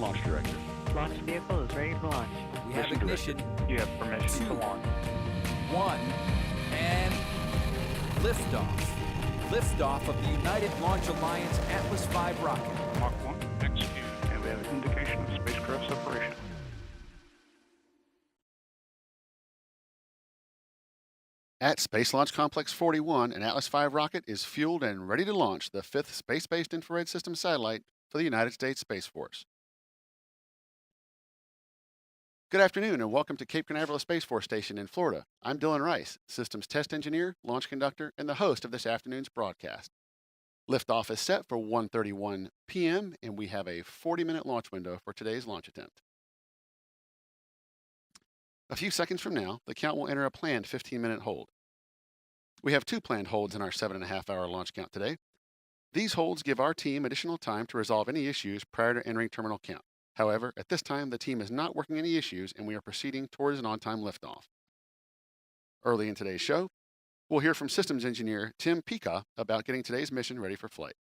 Launch Director. Launch vehicle is ready to launch. We have Mission ignition. Director. You have permission to launch. 1, and liftoff. Liftoff of the United Launch Alliance Atlas V rocket. Mach 1, execute. And we have an indication of spacecraft separation. At Space Launch Complex 41, an Atlas V rocket is fueled and ready to launch the 5th Space-Based Infrared System satellite for the United States Space Force. Good afternoon and welcome to Cape Canaveral Space Force Station in Florida. I'm Dylan Rice, Systems Test Engineer, Launch Conductor, and the host of this afternoon's broadcast. Liftoff is set for 1:31 p.m. and we have a 40-minute launch window for today's launch attempt. A few seconds from now, the count will enter a planned 15-minute hold. We have 2 planned holds in our 7.5-hour launch count today. These holds give our team additional time to resolve any issues prior to entering terminal count. However, at this time, the team is not working any issues and we are proceeding towards an on-time liftoff. Early in today's show, we'll hear from Systems Engineer Tim Pika about getting today's mission ready for flight.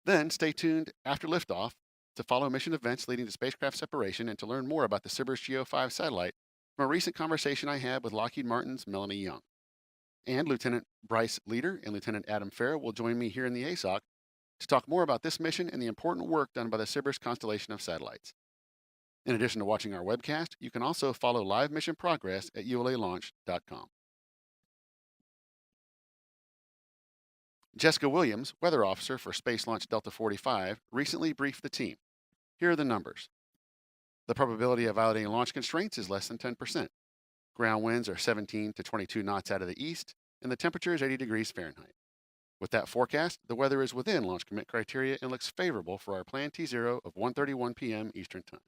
Then stay tuned after liftoff to follow mission events leading to spacecraft separation and to learn more about the SBIRS GEO 5 satellite from a recent conversation I had with Lockheed Martin's Melanie Young. And Lieutenant Bryce Leader and Lieutenant Adam Farrell will join me here in the ASOC to talk more about this mission and the important work done by the SBIRS constellation of satellites. In addition to watching our webcast, you can also follow live mission progress at ulalaunch.com. Jessica Williams, Weather Officer for Space Launch Delta 45, recently briefed the team. Here are the numbers. The probability of violating launch constraints is less than 10%. Ground winds are 17 to 22 knots out of the east, and the temperature is 80 degrees Fahrenheit. With that forecast, the weather is within launch commit criteria and looks favorable for our planned T0 of 1:31 p.m. Eastern Time.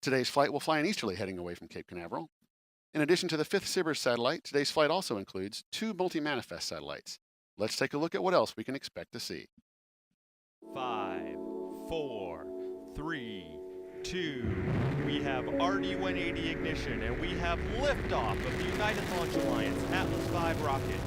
Today's flight will fly in easterly heading away from Cape Canaveral. In addition to the 5th SBIRS satellite, today's flight also includes 2 multi-manifest satellites. Let's take a look at what else we can expect to see. 5, 4, 3, 2. We have RD-180 ignition and we have liftoff of the United Launch Alliance Atlas V rocket.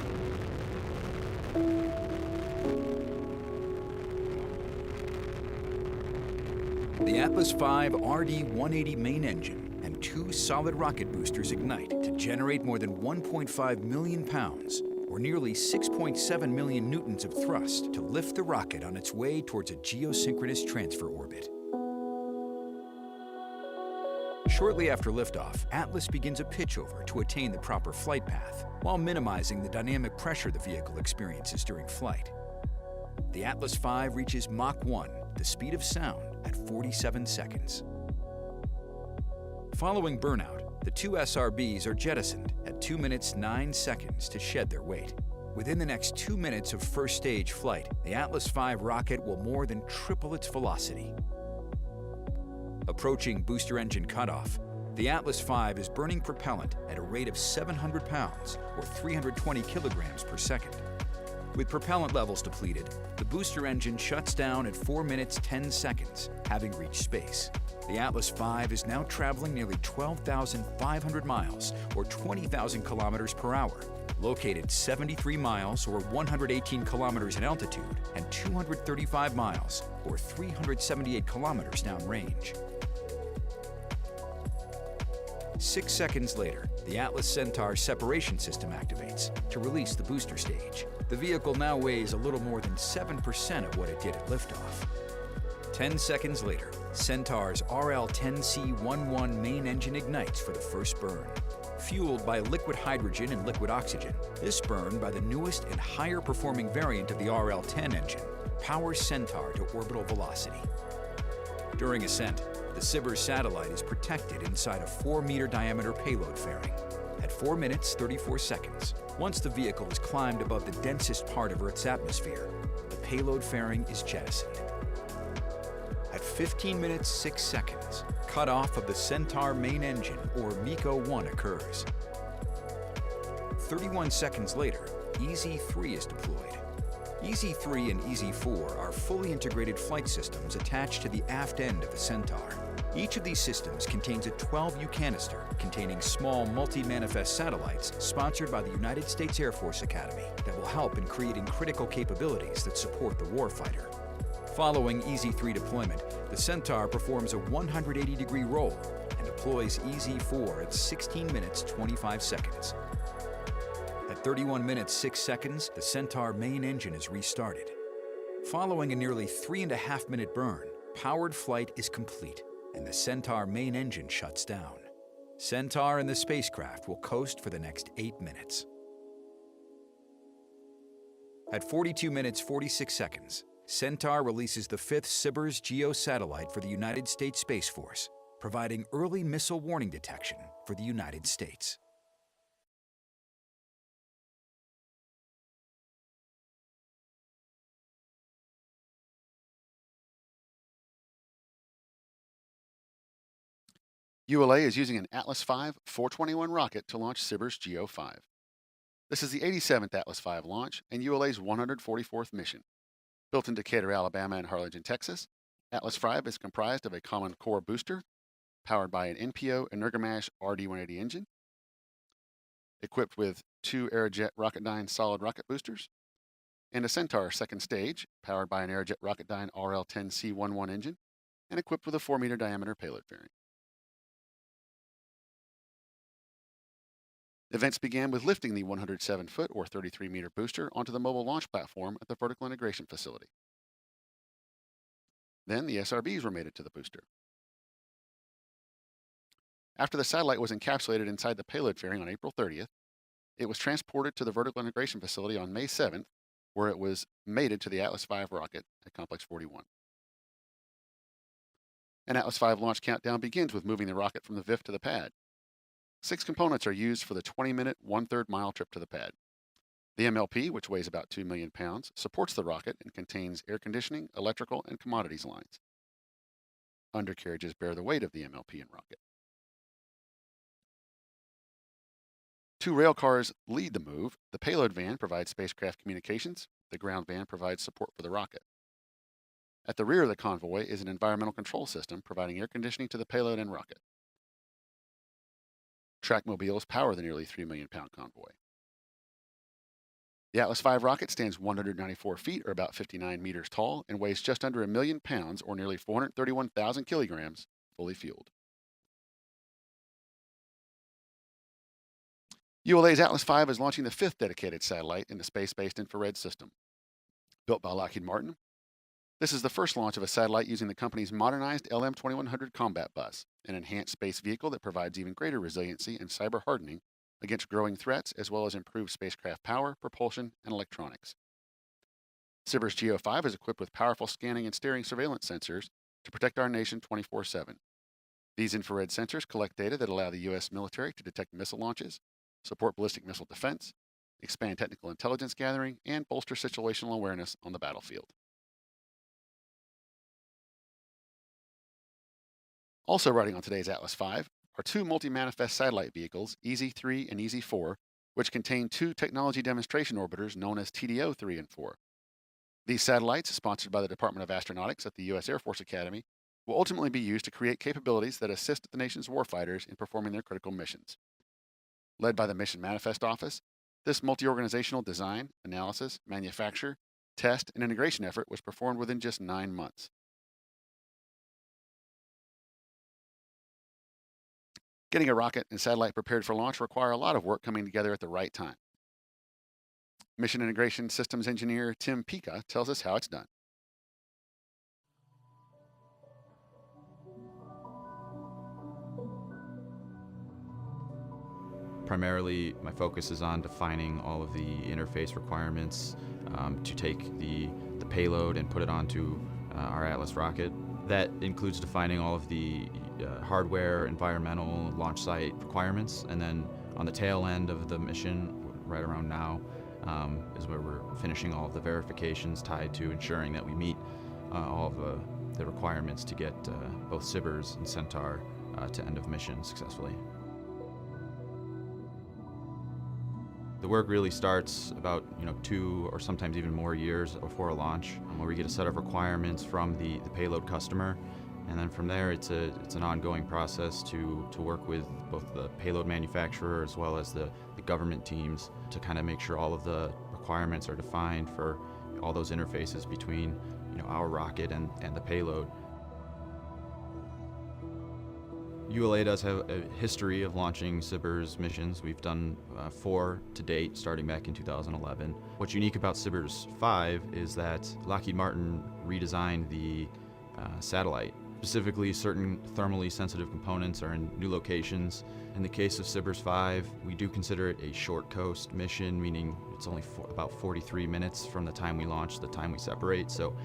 The Atlas V RD-180 main engine and 2 solid rocket boosters ignite to generate more than 1.5 million pounds, or nearly 6.7 million newtons of thrust to lift the rocket on its way towards a geosynchronous transfer orbit. Shortly after liftoff, Atlas begins a pitchover to attain the proper flight path, while minimizing the dynamic pressure the vehicle experiences during flight. The Atlas V reaches Mach 1, the speed of sound, at 47 seconds. Following burnout, the 2 SRBs are jettisoned at 2 minutes 9 seconds to shed their weight. Within the next 2 minutes of first stage flight, the Atlas V rocket will more than triple its velocity. Approaching booster engine cutoff, the Atlas V is burning propellant at a rate of 700 pounds, or 320 kilograms per second. With propellant levels depleted, the booster engine shuts down at 4 minutes 10 seconds, having reached space. The Atlas V is now traveling nearly 12,500 miles, or 20,000 kilometers per hour, located 73 miles, or 118 kilometers in altitude, and 235 miles, or 378 kilometers downrange. 6 seconds later, the Atlas Centaur separation system activates to release the booster stage. The vehicle now weighs a little more than 7% of what it did at liftoff. 10 seconds later, Centaur's RL-10C11 main engine ignites for the first burn. Fueled by liquid hydrogen and liquid oxygen, this burn by the newest and higher performing variant of the RL-10 engine powers Centaur to orbital velocity. During ascent, the SBIRS satellite is protected inside a 4-meter diameter payload fairing. At 4 minutes 34 seconds, once the vehicle has climbed above the densest part of Earth's atmosphere, the payload fairing is jettisoned. At 15 minutes 6 seconds, cutoff of the Centaur main engine, or MECO-1, occurs. 31 seconds later, EZ-3 is deployed. EZ-3 and EZ-4 are fully integrated flight systems attached to the aft end of the Centaur. Each of these systems contains a 12U canister containing small multi-manifest satellites sponsored by the United States Air Force Academy that will help in creating critical capabilities that support the warfighter. Following EZ-3 deployment, the Centaur performs a 180-degree roll and deploys EZ-4 at 16 minutes 25 seconds. At 31 minutes 6 seconds, the Centaur main engine is restarted. Following a nearly 3.5-minute burn, powered flight is complete, and the Centaur main engine shuts down. Centaur and the spacecraft will coast for the next 8 minutes. At 42 minutes 46 seconds, Centaur releases the 5th SBIRS GEO satellite for the United States Space Force, providing early missile warning detection for the United States. ULA is using an Atlas V 421 rocket to launch SBIRS GEO 5. This is the 87th Atlas V launch and ULA's 144th mission. Built in Decatur, Alabama and Harlingen, Texas, Atlas V is comprised of a common core booster powered by an NPO Energomash RD-180 engine, equipped with 2 Aerojet Rocketdyne solid rocket boosters, and a Centaur second stage powered by an Aerojet Rocketdyne RL-10C11 engine and equipped with a 4-meter diameter payload fairing. Events began with lifting the 107-foot or 33-meter booster onto the mobile launch platform at the vertical integration facility. Then the SRBs were mated to the booster. After the satellite was encapsulated inside the payload fairing on April 30th, it was transported to the vertical integration facility on May 7th, where it was mated to the Atlas V rocket at Complex 41. An Atlas V launch countdown begins with moving the rocket from the VIF to the pad. 6 components are used for the 20-minute, 1/3 mile trip to the pad. The MLP, which weighs about 2 million pounds, supports the rocket and contains air conditioning, electrical, and commodities lines. Undercarriages bear the weight of the MLP and rocket. 2 rail cars lead the move. The payload van provides spacecraft communications. The ground van provides support for the rocket. At the rear of the convoy is an environmental control system providing air conditioning to the payload and rocket. Trackmobiles power the nearly 3 million pound convoy. The Atlas V rocket stands 194 feet or about 59 meters tall and weighs just under 1 million pounds or nearly 431,000 kilograms fully fueled. ULA's Atlas V is launching the 5th dedicated satellite in the space-based infrared system. Built by Lockheed Martin, this is the first launch of a satellite using the company's modernized LM-2100 combat bus, an enhanced space vehicle that provides even greater resiliency and cyber hardening against growing threats, as well as improved spacecraft power, propulsion, and electronics. SBIRS GEO 5 is equipped with powerful scanning and steering surveillance sensors to protect our nation 24/7. These infrared sensors collect data that allow the U.S. military to detect missile launches, support ballistic missile defense, expand technical intelligence gathering, and bolster situational awareness on the battlefield. Also riding on today's Atlas V are 2 multi-manifest satellite vehicles, EZ-3 and EZ-4, which contain 2 technology demonstration orbiters known as TDO-3 and 4. These satellites, sponsored by the Department of Astronautics at the U.S. Air Force Academy, will ultimately be used to create capabilities that assist the nation's warfighters in performing their critical missions. Led by the Mission Manifest Office, this multi-organizational design, analysis, manufacture, test, and integration effort was performed within just 9 months. Getting a rocket and satellite prepared for launch require a lot of work coming together at the right time. Mission Integration Systems Engineer Tim Pika tells us how it's done. Primarily, my focus is on defining all of the interface requirements to take the payload and put it onto our Atlas rocket. That includes defining all of the hardware, environmental, launch site requirements, and then on the tail end of the mission, right around now, is where we're finishing all of the verifications tied to ensuring that we meet all of the requirements to get both SBIRS and Centaur to end of mission successfully. The work really starts about 2 or sometimes even more years before a launch, where we get a set of requirements from the payload customer, And then from there, it's an ongoing process to work with both the payload manufacturer as well as the government teams to kind of make sure all of the requirements are defined for all those interfaces between our rocket and the payload. ULA does have a history of launching SBIRS missions. We've done 4 to date, starting back in 2011. What's unique about SBIRS 5 is that Lockheed Martin redesigned the satellite. Specifically, certain thermally sensitive components are in new locations. In the case of SBIRS 5, we do consider it a short coast mission, meaning it's only about 43 minutes from the time we launch to the time we separate. So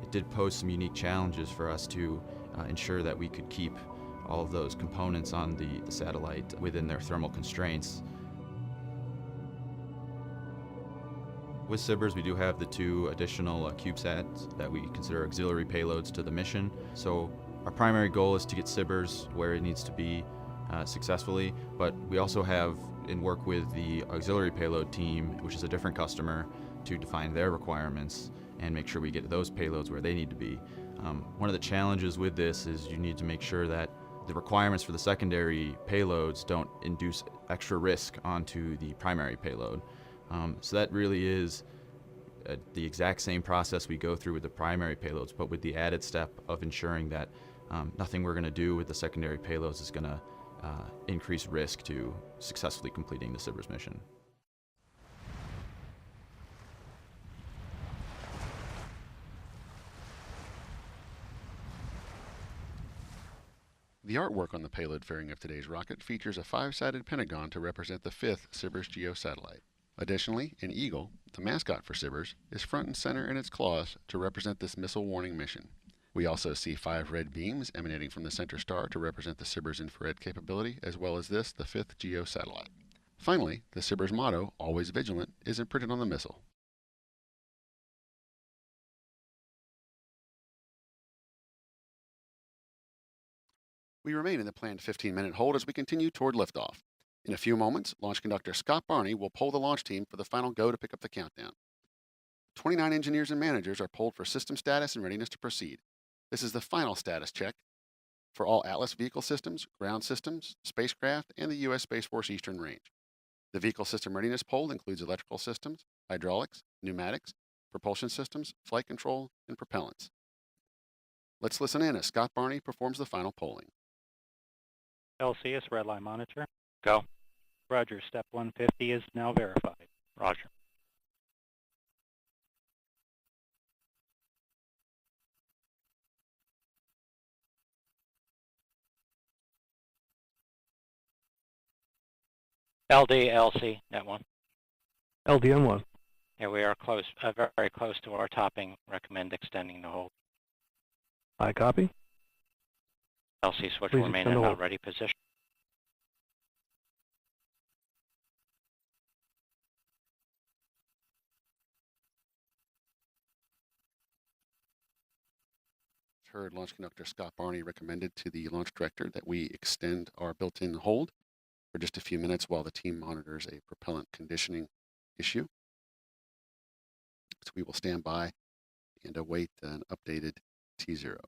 it did pose some unique challenges for us to ensure that we could keep all of those components on the satellite within their thermal constraints. With SBIRS, we do have the 2 additional CubeSats that we consider auxiliary payloads to the mission. So our primary goal is to get SBIRS where it needs to be successfully, but we also have and work with the auxiliary payload team, which is a different customer, to define their requirements and make sure we get those payloads where they need to be. One of the challenges with this is you need to make sure that the requirements for the secondary payloads don't induce extra risk onto the primary payload. So that really is the exact same process we go through with the primary payloads, but with the added step of ensuring that nothing we're going to do with the secondary payloads is going to increase risk to successfully completing the SBIRS mission. The artwork on the payload fairing of today's rocket features a 5-sided pentagon to represent the 5th SBIRS GEO satellite. Additionally, an eagle, the mascot for SBIRS, is front and center in its claws to represent this missile warning mission. We also see 5 red beams emanating from the center star to represent the SBIRS infrared capability, as well as this, the 5th GEO satellite. Finally, the SBIRS motto, "Always Vigilant," is imprinted on the missile. We remain in the planned 15-minute hold as we continue toward liftoff. In a few moments, launch conductor Scott Barney will poll the launch team for the final go to pick up the countdown. 29 engineers and managers are polled for system status and readiness to proceed. This is the final status check for all Atlas vehicle systems, ground systems, spacecraft, and the U.S. Space Force Eastern Range. The vehicle system readiness poll includes electrical systems, hydraulics, pneumatics, propulsion systems, flight control, and propellants. Let's listen in as Scott Barney performs the final polling. LCS redline monitor. Go. Roger, step 150 is now verified. Roger. LD-LC, net 1. LDN1. Yeah, we are close, very close to our topping. Recommend extending the hold. I copy. LC switch Please will remain extend in the a hold. ready position. Heard launch conductor Scott Barney recommended to the launch director that we extend our built-in hold for just a few minutes while the team monitors a propellant conditioning issue. So we will stand by and await an updated T0.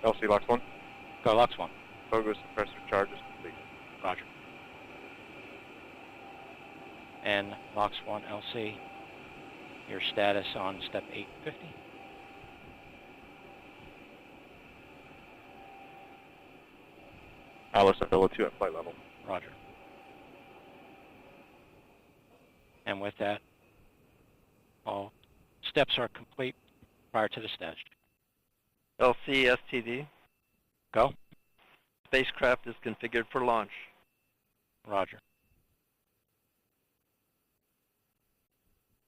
LC LOX 1. Go, LOX 1. Fogo suppressor charge is complete. Roger. And LOX 1, LC, your status on step 850. Alice Ella 2 at flight level. Roger. And with that, all steps are complete prior to the status check. LC STD. Go. Spacecraft is configured for launch. Roger.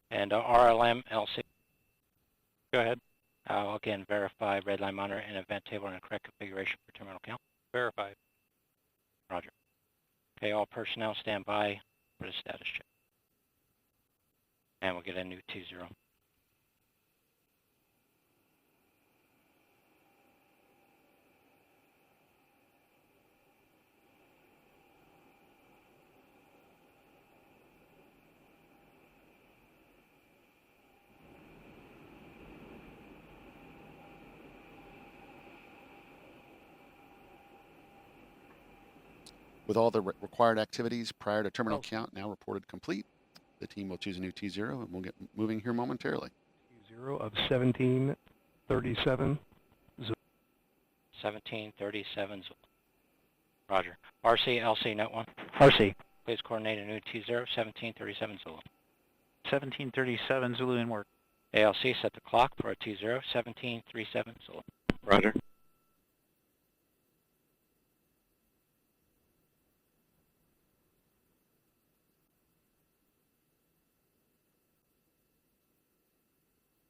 And RLM LC. Go ahead. I'll again verify redline monitor and event table in the correct configuration for terminal count. Verified. Roger. Okay, all personnel stand by for the status check. And we'll get a new T0. With all the required activities prior to terminal count now reported complete, the team will choose a new T0 and we'll get moving here momentarily. T0 of 1737. 1737 Zulu. Roger. RC, LC, note 1. RC. Please coordinate a new T0, 1737 Zulu. 1737 Zulu in work. ALC, set the clock for a T0, 1737 Zulu. Roger.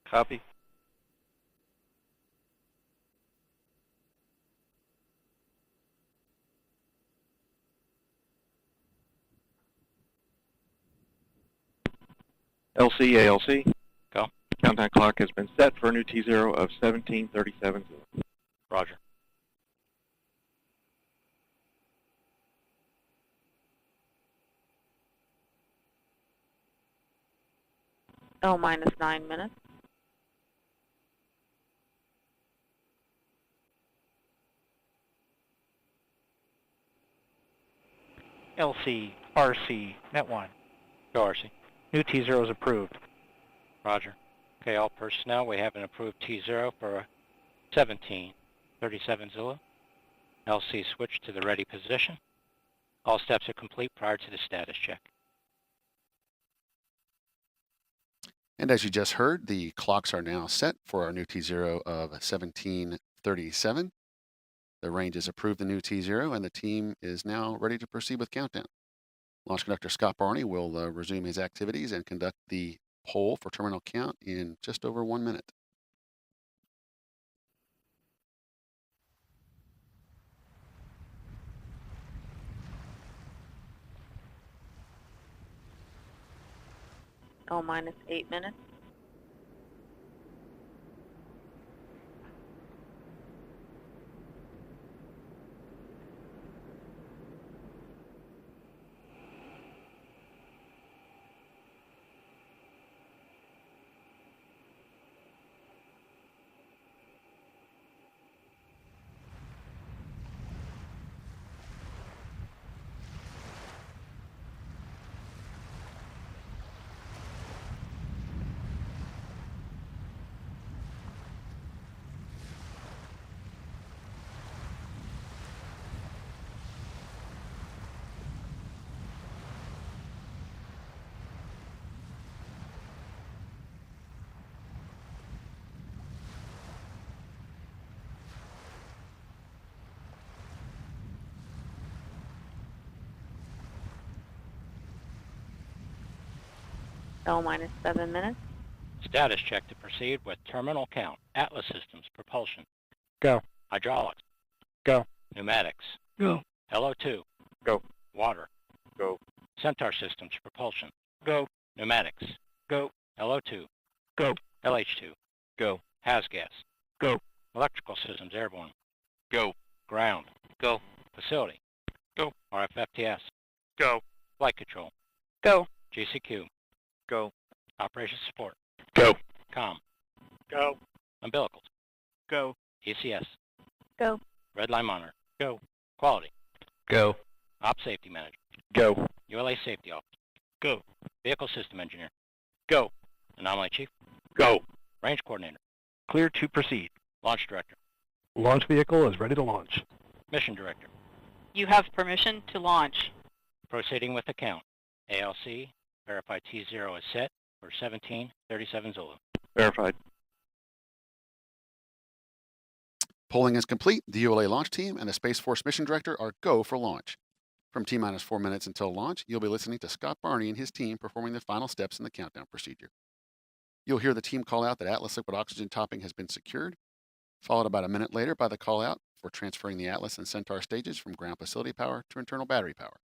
Copy. LC ALC. Go. Countdown clock has been set for a new T0 of 1737 Zulu. Roger. L minus 9 minutes. LC, RC, net 1. Go, RC. New T0 is approved. Roger. Okay, all personnel, we have an approved T0 for 1737 Zulu. LC switch to the ready position. All steps are complete prior to the status check. And as you just heard, the clocks are now set for our new T0 of 1737. The range is approved the new T0 and the team is now ready to proceed with countdown. Launch conductor Scott Barney will resume his activities and conduct the poll for terminal count in just over 1 minute. L minus 8 minutes. L minus 7 minutes. Status check to proceed with terminal count. Atlas systems, propulsion. Go. Hydraulics. Go. Pneumatics. Go. LO2. Go. Water. Go. Centaur systems, propulsion. Go. Pneumatics. Go. LO2. Go. LH2. Go. Has gas. Go. Electrical systems, airborne. Go. Ground. Go. Facility. Go. RFFTS. Go. Flight control. Go. GCQ. Go. Operations support. Go. COM. Go. Umbilicals. Go. ECS. Go. Redline monitor. Go. Quality. Go. Op safety manager. Go. ULA safety officer. Go. Vehicle system engineer. Go. Anomaly chief. Go. Range coordinator. Clear to proceed. Launch director. Launch vehicle is ready to launch. Mission director. You have permission to launch. Proceeding with the count. ALC, verify T0 is set for 1737 Zulu. Verified. Polling is complete. The ULA launch team and the Space Force mission director are go for launch. From T-minus 4 minutes until launch, you'll be listening to Scott Barney and his team performing the final steps in the countdown procedure. You'll hear the team call out that Atlas liquid oxygen topping has been secured, followed about a minute later by the call out for transferring the Atlas and Centaur stages from ground facility power to internal battery power.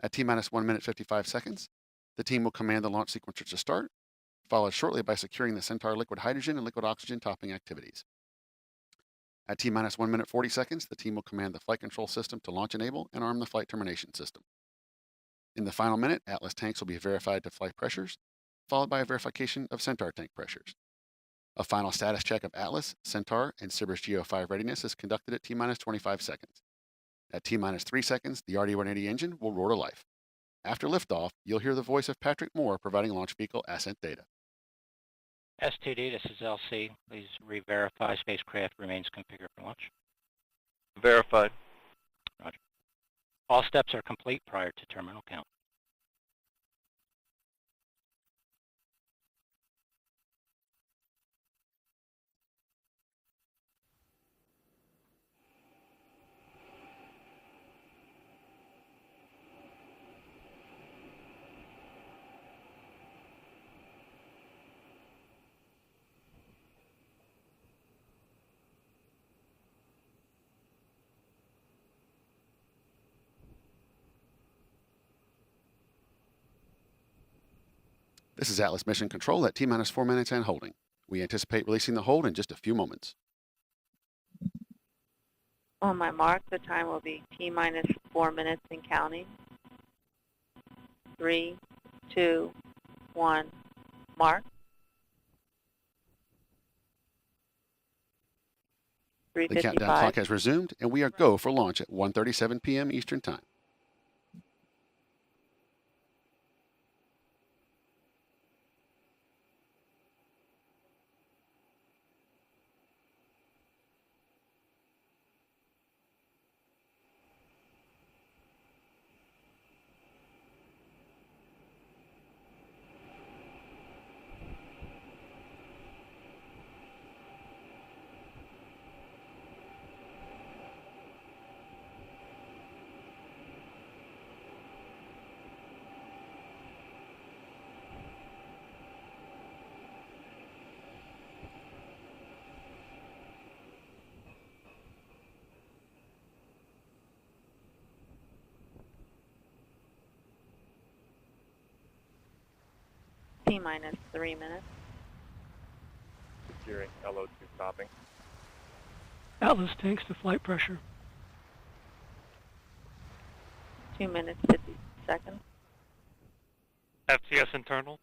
At T-minus 1 minute 55 seconds, the team will command the launch sequencer to start, followed shortly by securing the Centaur liquid hydrogen and liquid oxygen topping activities. At T-minus 1 minute 40 seconds, the team will command the flight control system to launch enable and arm the flight termination system. In the final minute, Atlas tanks will be verified to flight pressures, followed by a verification of Centaur tank pressures. A final status check of Atlas, Centaur, and SBIRS GEO 5 readiness is conducted at T-minus 25 seconds. At T-minus 3 seconds, the RD-180 engine will roar to life. After liftoff, you'll hear the voice of Patrick Moore providing launch vehicle ascent data. STD, this is LC. Please re-verify spacecraft remains configured for launch. Verified. Roger. All steps are complete prior to terminal count. This is Atlas Mission Control at T-minus 4 minutes and holding. We anticipate releasing the hold in just a few moments. On my mark, the time will be T-minus 4 minutes and counting. 3, 2, 1, mark. 3:55. The countdown clock has resumed, and we are go for launch at 1:37 p.m. Eastern Time. T-minus 3 minutes. Securing LO2 stopping. Atlas tanks to flight pressure. 2 minutes, 50 seconds. FCS internal.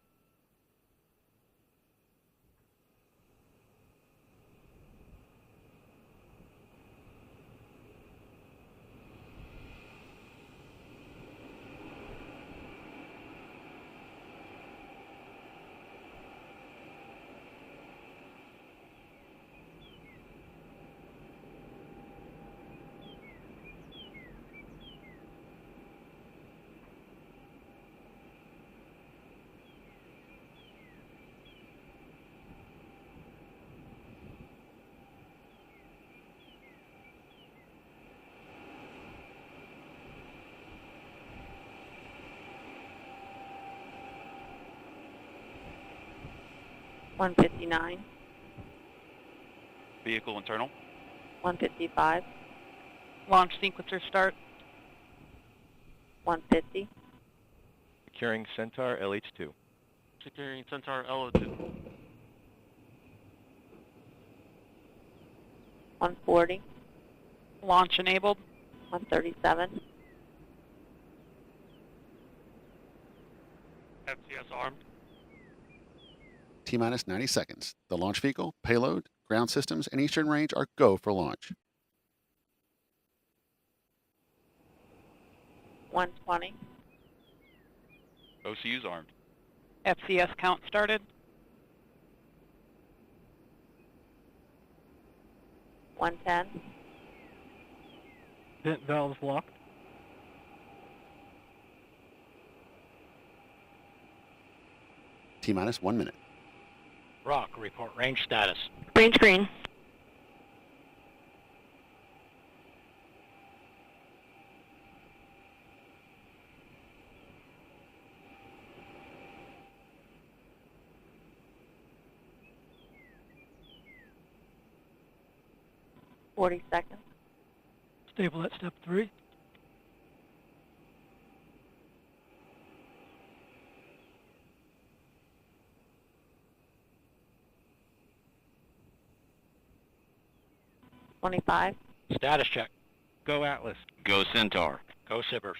$159, Vehicle internal. $155, Launch sequencer start. $150, Securing Centaur LH2. Securing Centaur LO2. $140, Launch enabled. $137, FCS armed. T-minus 90 seconds. The launch vehicle, payload, ground systems, and Eastern Range are go for launch. 120, OCU's armed. FCS count started. 110, Vent valves locked. T-minus 1 minute. Rock, report range status. Range green. .40 seconds. Stable at step 3. .25. Status check. Go Atlas. Go Centaur. Go SBIRS.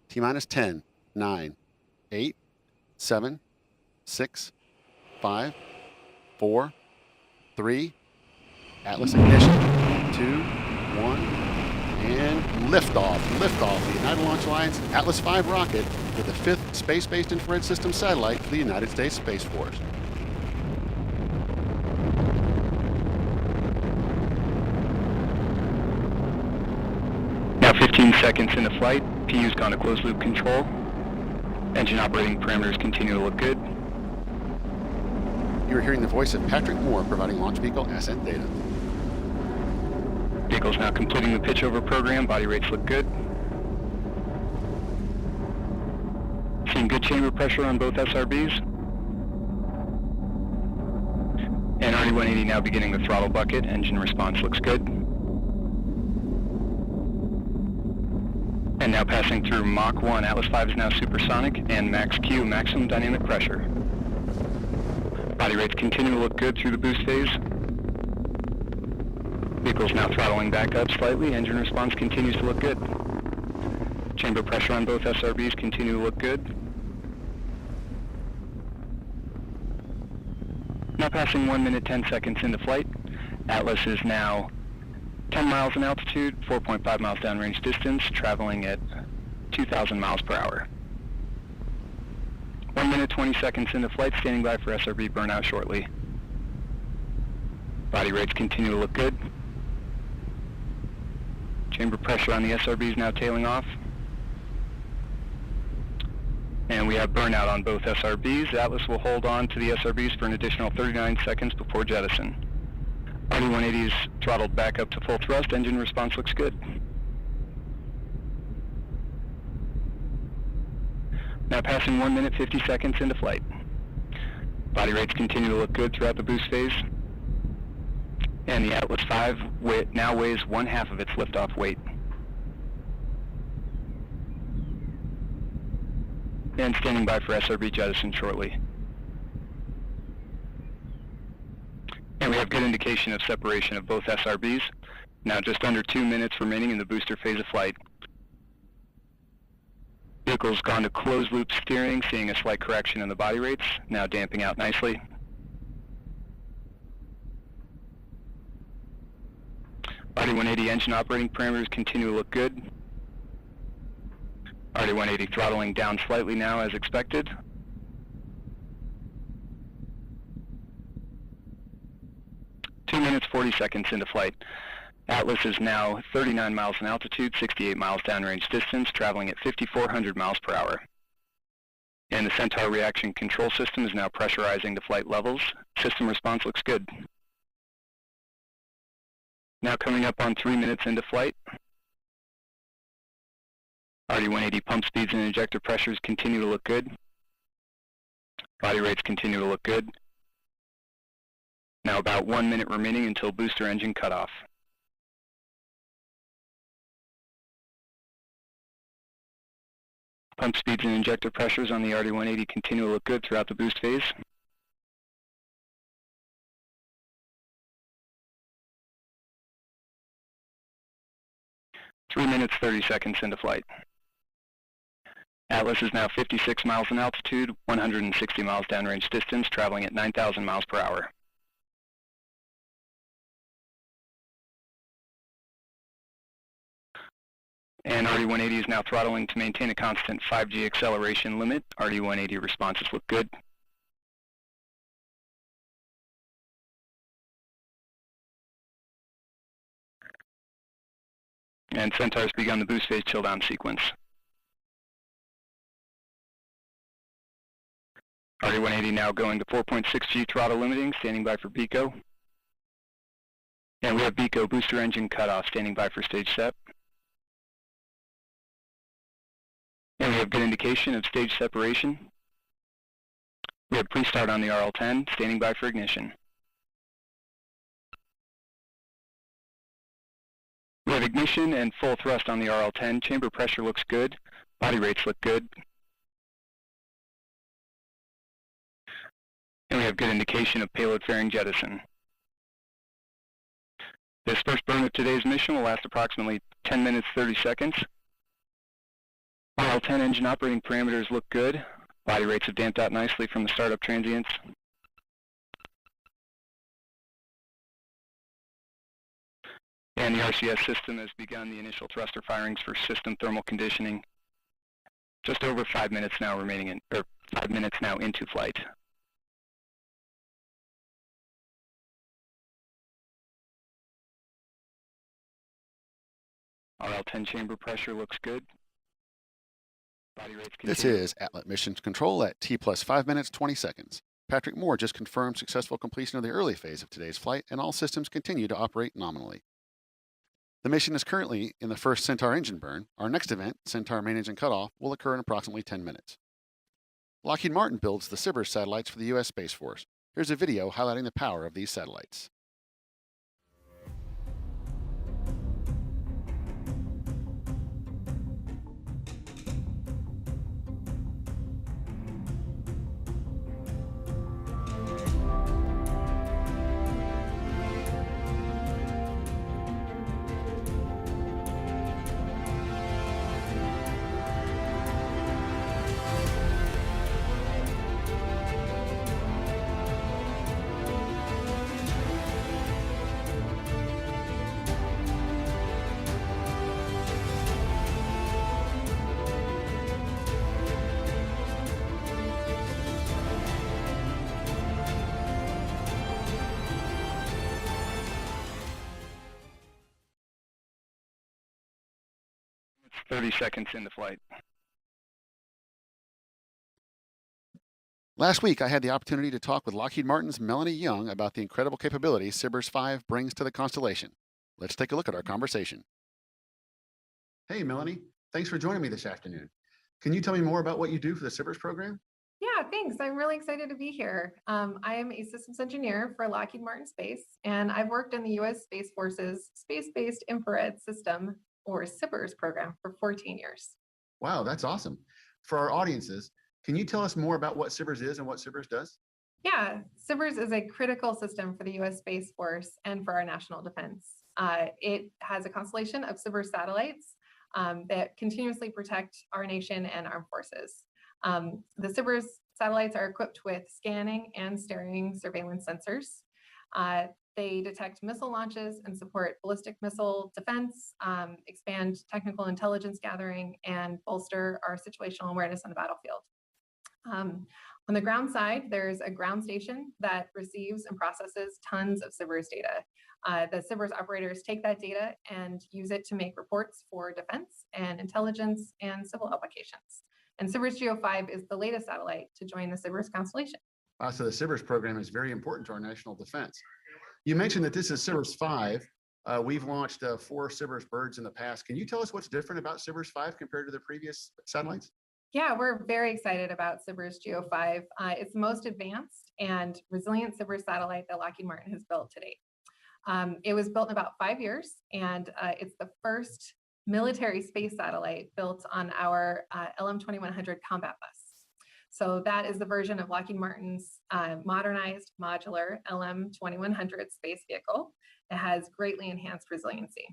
T-minus 10, 9, 8, 7, 6, 5, 4, 3, Atlas ignition, 2, 1, and liftoff. Liftoff, the United Launch Alliance Atlas V rocket with the 5th space-based infrared system satellite for the United States Space Force. Now 15 seconds into flight. Tues gone to closed loop control. Engine operating parameters continue to look good. You are hearing the voice of Patrick Moore providing launch vehicle ascent data. Vehicle's now completing the pitch over program. Body rates look good. Seeing good chamber pressure on both SRBs. And RD-180 now beginning the throttle bucket. Engine response looks good. And now passing through Mach 1, Atlas V is now supersonic, and Max Q, maximum dynamic pressure. Body rates continue to look good through the boost phase. Vehicle's now throttling back up slightly, engine response continues to look good. Chamber pressure on both SRBs continue to look good. Now passing 1 minute 10 seconds into flight. Atlas is now 10 miles in altitude, 4.5 miles downrange distance, traveling at 2,000 miles per hour. 1 minute 20 seconds into flight, standing by for SRB burnout shortly. Body rates continue to look good. Chamber pressure on the SRB is now tailing off. And we have burnout on both SRBs. Atlas will hold on to the SRBs for an additional 39 seconds before jettison. RD-180 is throttled back up to full thrust. Engine response looks good. Now passing 1 minute 50 seconds into flight. Body rates continue to look good throughout the boost phase. And the Atlas V now weighs 1/2 of its liftoff weight. And standing by for SRB jettison shortly. And we have good indication of separation of both SRBs. Now just under 2 minutes remaining in the booster phase of flight. Vehicle's gone to closed loop steering, seeing a slight correction in the body rates, now damping out nicely. RD-180 engine operating parameters continue to look good. RD-180 throttling down slightly now as expected. Two minutes 40 seconds into flight. Atlas is now 39 miles in altitude, 68 miles downrange distance, traveling at 5,400 miles per hour. And the Centaur reaction control system is now pressurizing to flight levels. System response looks good. Now coming up on 3 minutes into flight. RD-180 pump speeds and injector pressures continue to look good. Body rates continue to look good. Now about 1 minute remaining until booster engine cutoff. Pump speeds and injector pressures on the RD-180 continue to look good throughout the boost phase. Three minutes 30 seconds into flight. Atlas is now 56 miles in altitude, 160 miles downrange distance, traveling at 9,000 miles per hour. And RD-180 is now throttling to maintain a constant 5G acceleration limit. RD-180 responses look good. And Centaur's begun the boost phase chill down sequence. RD-180 now going to 4.6G throttle limiting, standing by for BECO. And we have BECO booster engine cutoff, standing by for stage SEP. And we have good indication of stage separation. We have pre-start on the RL-10, standing by for ignition. We have ignition and full thrust on the RL-10. Chamber pressure looks good. Body rates look good. And we have good indication of payload fairing jettison. This first burn of today's mission will last approximately 10 minutes, 30 seconds. RL-10 engine operating parameters look good. Body rates have damped out nicely from the startup transients. And the RCS system has begun the initial thruster firings for system thermal conditioning. Just over 5 minutes now remaining in, or 5 minutes now into flight. RL-10 chamber pressure looks good. Body rates continue. This is Atlas Mission Control at T plus 5 minutes, 20 seconds. Patrick Moore just confirmed successful completion of the early phase of today's flight, and all systems continue to operate nominally. The mission is currently in the first Centaur engine burn. Our next event, Centaur main engine cutoff, will occur in approximately 10 minutes. Lockheed Martin builds the SBIRS satellites for the U.S. Space Force. Here's a video highlighting the power of these satellites. It's 30 seconds into flight. Last week, I had the opportunity to talk with Lockheed Martin's Melanie Young about the incredible capabilities SBIRS 5 brings to the constellation. Let's take a look at our conversation. Hey, Melanie. Thanks for joining me this afternoon. Can you tell me more about what you do for the SBIRS program? Yeah, thanks. I'm really excited to be here. I am a systems engineer for Lockheed Martin Space, and I've worked in the U.S. Space Force's Space-Based Infrared System, or SBIRS program, for 14 years. Wow, that's awesome. For our audiences, can you tell us more about what SBIRS is and what SBIRS does? Yeah, SBIRS is a critical system for the U.S. Space Force and for our national defense. It has a constellation of SBIRS satellites that continuously protect our nation and armed forces. The SBIRS satellites are equipped with scanning and steering surveillance sensors. They detect missile launches and support ballistic missile defense, expand technical intelligence gathering, and bolster our situational awareness on the battlefield. On the ground side, there's a ground station that receives and processes tons of SBIRS data. The SBIRS operators take that data and use it to make reports for defense and intelligence and civil applications. And SBIRS GEO 5 is the latest satellite to join the SBIRS constellation. So the SBIRS program is very important to our national defense. You mentioned that this is SBIRS 5. We've launched 4 SBIRS birds in the past. Can you tell us what's different about SBIRS 5 compared to the previous satellites? Yeah, we're very excited about SBIRS GEO 5. It's the most advanced and resilient SBIRS satellite that Lockheed Martin has built to date. It was built in about 5 years, and it's the first military space satellite built on our LM-2100 combat bus. So that is the version of Lockheed Martin's modernized modular LM-2100 space vehicle. It has greatly enhanced resiliency.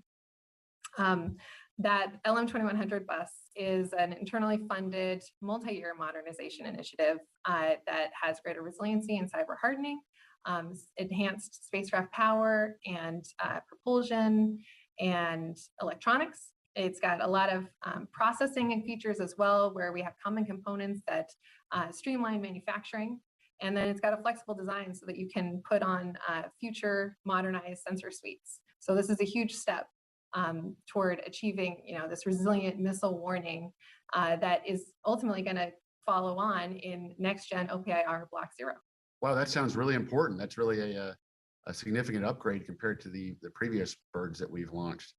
That LM-2100 bus is an internally funded multi-year modernization initiative that has greater resiliency and cyber hardening, enhanced spacecraft power and propulsion and electronics, It's got a lot of processing and features as well, where we have common components that streamline manufacturing. And then it's got a flexible design so that you can put on future modernized sensor suites. So this is a huge step toward achieving, this resilient missile warning that is ultimately going to follow on in next gen OPIR Block 0. Wow, that sounds really important. That's really a significant upgrade compared to the previous birds that we've launched.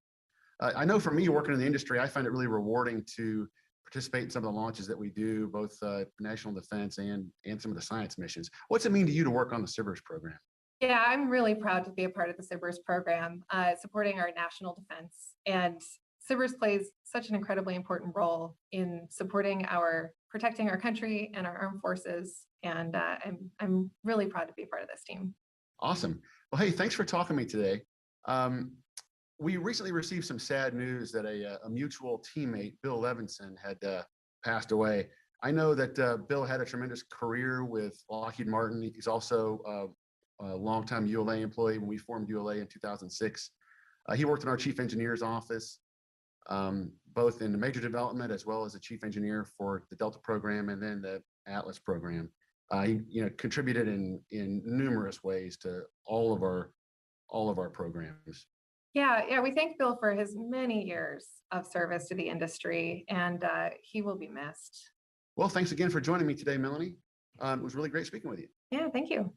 I know for me, working in the industry, I find it really rewarding to participate in some of the launches that we do, both national defense and some of the science missions. What's it mean to you to work on the SBIRS program? Yeah, I'm really proud to be a part of the SBIRS program, supporting our national defense. And SBIRS plays such an incredibly important role in protecting our country and our armed forces. And I'm really proud to be a part of this team. Awesome. Well, hey, thanks for talking to me today. We recently received some sad news that a mutual teammate, Bill Levinson, had passed away. I know that Bill had a tremendous career with Lockheed Martin. He's also a longtime ULA employee when we formed ULA in 2006. He worked in our chief engineer's office, both in the major development as well as the chief engineer for the Delta program and then the Atlas program. He contributed in numerous ways to all of our programs. Yeah, we thank Bill for his many years of service to the industry, and he will be missed. Well, thanks again for joining me today, Melanie. It was really great speaking with you. Yeah, thank you.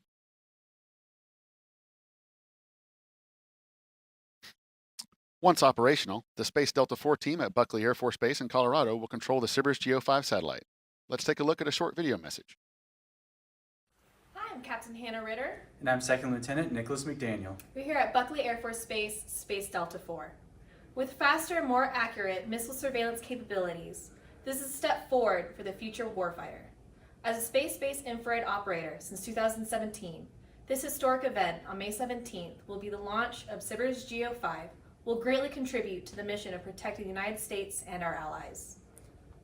Once operational, the Space Delta IV team at Buckley Air Force Base in Colorado will control the SBIRS GEO 5 satellite. Let's take a look at a short video message. Hi, I'm Captain Hannah Ritter. And I'm Second Lieutenant Nicholas McDaniel. We're here at Buckley Air Force Base, Space Delta IV. With faster, more accurate missile surveillance capabilities, this is a step forward for the future warfighter. As a space-based infrared operator since 2017, this historic event on May 17th will be the launch of SBIRS GEO 5, will greatly contribute to the mission of protecting the United States and our allies.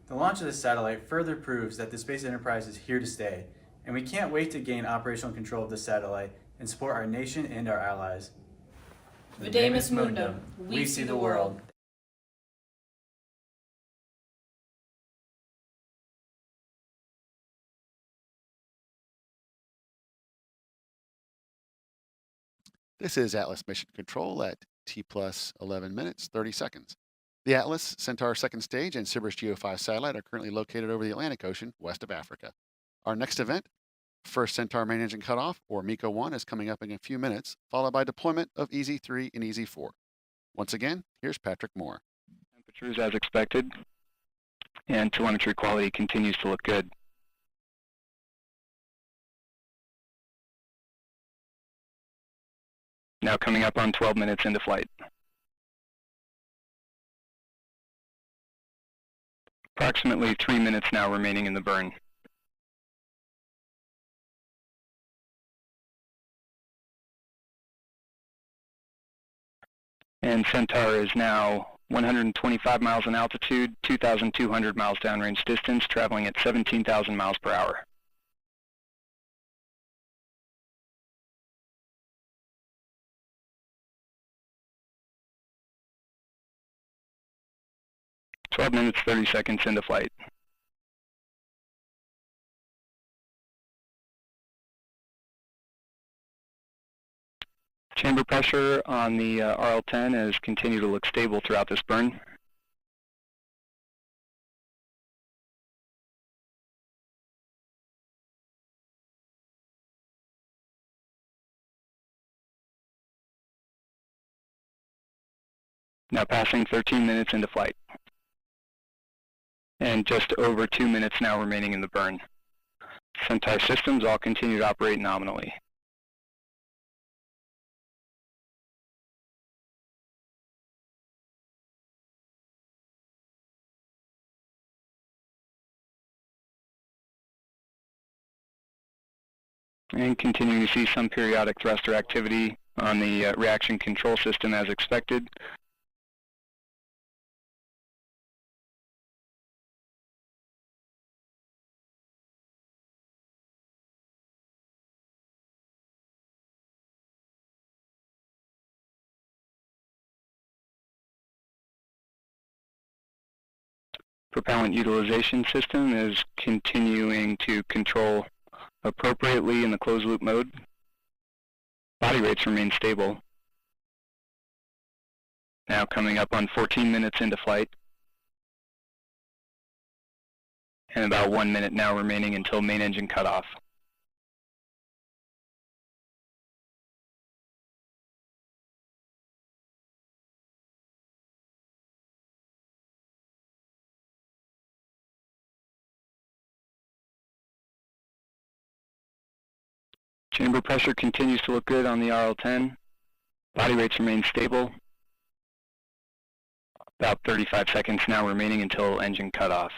The launch of this satellite further proves that the space enterprise is here to stay, and we can't wait to gain operational control of the satellite and support our nation and our allies. Videmus Mundum, we see the world. This is Atlas Mission Control at T plus 11 minutes, 30 seconds. The Atlas, Centaur second stage, and SBIRS GEO 5 satellite are currently located over the Atlantic Ocean, west of Africa. Our next event, first Centaur main engine cutoff, or MECO 1, is coming up in a few minutes, followed by deployment of EZ3 and EZ4. Once again, here's Patrick Moore. Temperatures as expected, and telemetry quality continues to look good. Now coming up on 12 minutes into flight. Approximately 3 minutes now remaining in the burn. And Centaur is now 125 miles in altitude, 2,200 miles downrange distance, traveling at 17,000 miles per hour. "12 minutes, 30 seconds into flight. Chamber pressure on the RL-10 has continued to look stable throughout this burn. Now passing 13 minutes into flight. And just over 2 minutes now remaining in the burn. Centaur systems all continue to operate nominally. And continuing to see some periodic thruster activity on the reaction control system as expected. Propellant utilization system is continuing to control appropriately in the closed loop mode. Body rates remain stable. Now coming up on 14 minutes into flight. And about 1 minute now remaining until main engine cutoff. Chamber pressure continues to look good on the RL-10. Body rates remain stable. About 35 seconds now remaining until engine cutoff.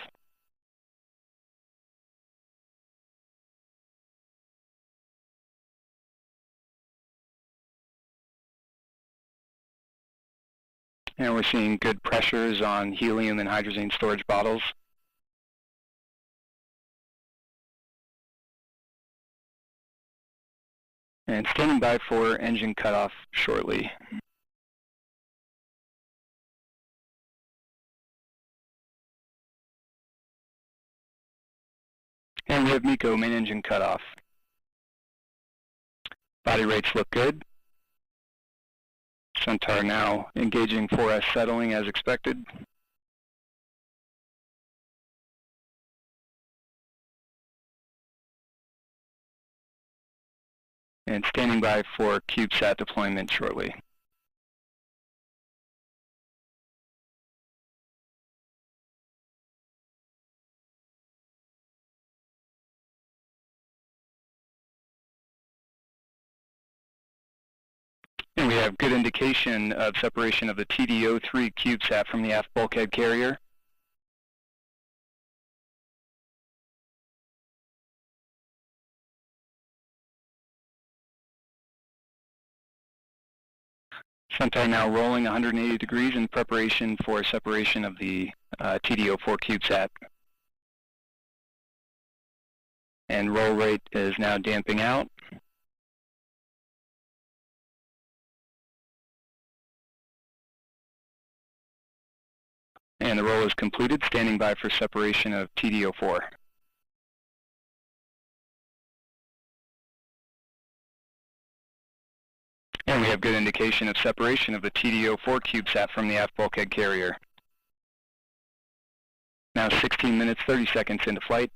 And we're seeing good pressures on helium and hydrogen storage bottles. And standing by for engine cutoff shortly. And we have MECO main engine cutoff. Body rates look good. Centaur now engaging 4S settling as expected. And standing by for CubeSat deployment shortly. And we have good indication of separation of the TDO3 CubeSat from the aft bulkhead carrier. Centaur now rolling 180 degrees in preparation for separation of the TDO4 CubeSat. And roll rate is now damping out. And the roll is completed, standing by for separation of TDO4. And we have good indication of separation of the TDO4 CubeSat from the aft bulkhead carrier. Now 16 minutes, 30 seconds into flight.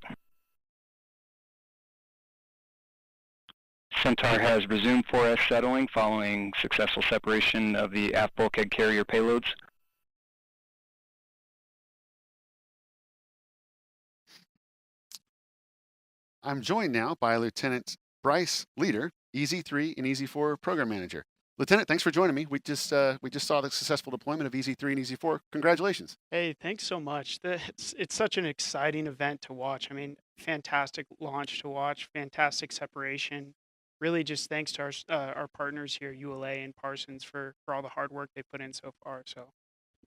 Centaur has resumed 4S settling following successful separation of the aft bulkhead carrier payloads. I'm joined now by Lieutenant Bryce Leader, EZ3 and EZ4 Program Manager. Lieutenant, thanks for joining me. We just saw the successful deployment of EZ3 and EZ4. Congratulations. Hey, thanks so much. It's such an exciting event to watch. I mean, fantastic launch to watch, fantastic separation. Really just thanks to our partners here, ULA and Parsons, for all the hard work they put in so far. So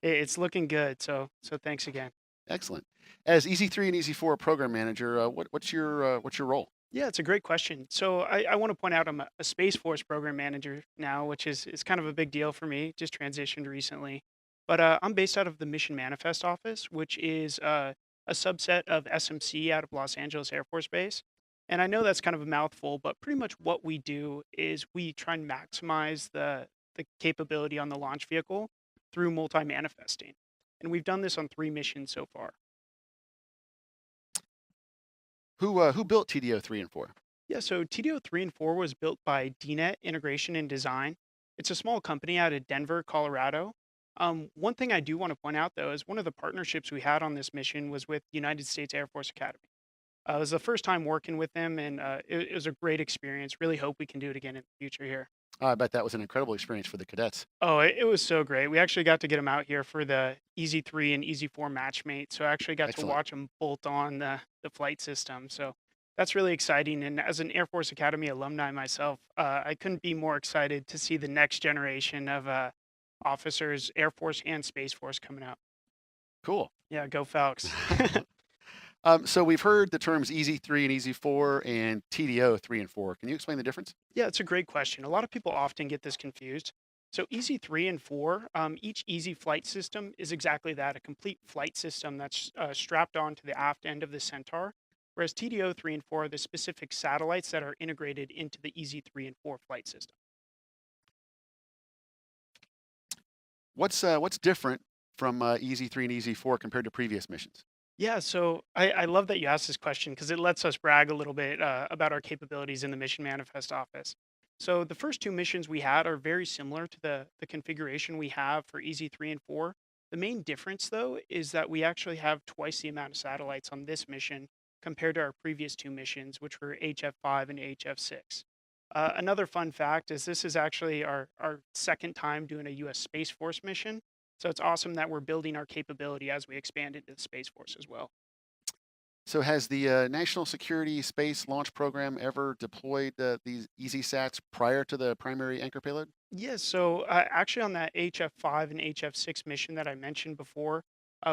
it's looking good. So thanks again. Excellent. As EZ3 and EZ4 Program Manager, what's your role? Yeah, it's a great question. So I want to point out I'm a Space Force program manager now, which is kind of a big deal for me. Just transitioned recently. But I'm based out of the Mission Manifest office, which is a subset of SMC out of Los Angeles Air Force Base. And I know that's kind of a mouthful, but pretty much what we do is we try and maximize the capability on the launch vehicle through multi-manifesting. And we've done this on 3 missions so far. Who built TDO3 and 4? Yeah, so TDO3 and 4 was built by DNet Integration and Design. It's a small company out of Denver, Colorado. One thing I do want to point out, though, is one of the partnerships we had on this mission was with United States Air Force Academy. It was the first time working with them, and it was a great experience. Really hope we can do it again in the future here. Oh, I bet that was an incredible experience for the cadets. Oh, it was so great. We actually got to get them out here for the EZ3 and EZ4 matchmate. So I actually got to watch them bolt on the flight system. So that's really exciting. And as an Air Force Academy alumni myself, I couldn't be more excited to see the next generation of officers, Air Force and Space Force coming out. Cool. Yeah, go Falcons. So we've heard the terms EZ3 and EZ4 and TDO3 and 4. Can you explain the difference? Yeah, it's a great question. A lot of people often get this confused. So Easy 3 and 4, each Easy flight system is exactly that, a complete flight system that's strapped onto the aft end of the Centaur, whereas TDO 3 and 4 are the specific satellites that are integrated into the Easy 3 and 4 flight system. What's different from Easy 3 and Easy 4 compared to previous missions? Yeah, so I love that you asked this question because it lets us brag a little bit about our capabilities in the Mission Manifest office. So the first two missions we had are very similar to the configuration we have for Easy 3 and 4. The main difference, though, is that we actually have twice the amount of satellites on this mission compared to our previous two missions, which were HF5 and HF6. Another fun fact is this is actually our second time doing a U.S. Space Force mission. So it's awesome that we're building our capability as we expand into the Space Force as well. So has the National Security Space Launch Program ever deployed these EasySats prior to the primary anchor payload? Yes, so actually on that HF5 and HF6 mission that I mentioned before,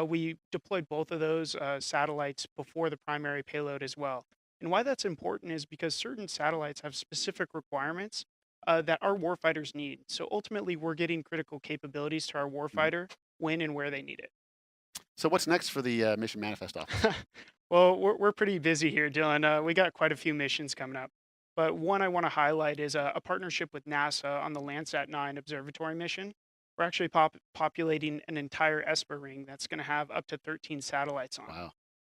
we deployed both of those satellites before the primary payload as well. And why that's important is because certain satellites have specific requirements that our warfighters need. So ultimately, we're getting critical capabilities to our warfighter when and where they need it. So what's next for the Mission Manifest office? Well, we're pretty busy here, Dylan. We got quite a few missions coming up. But one I want to highlight is a partnership with NASA on the Landsat 9 observatory mission. We're actually populating an entire ESPA ring that's going to have up to 13 satellites on it. Wow.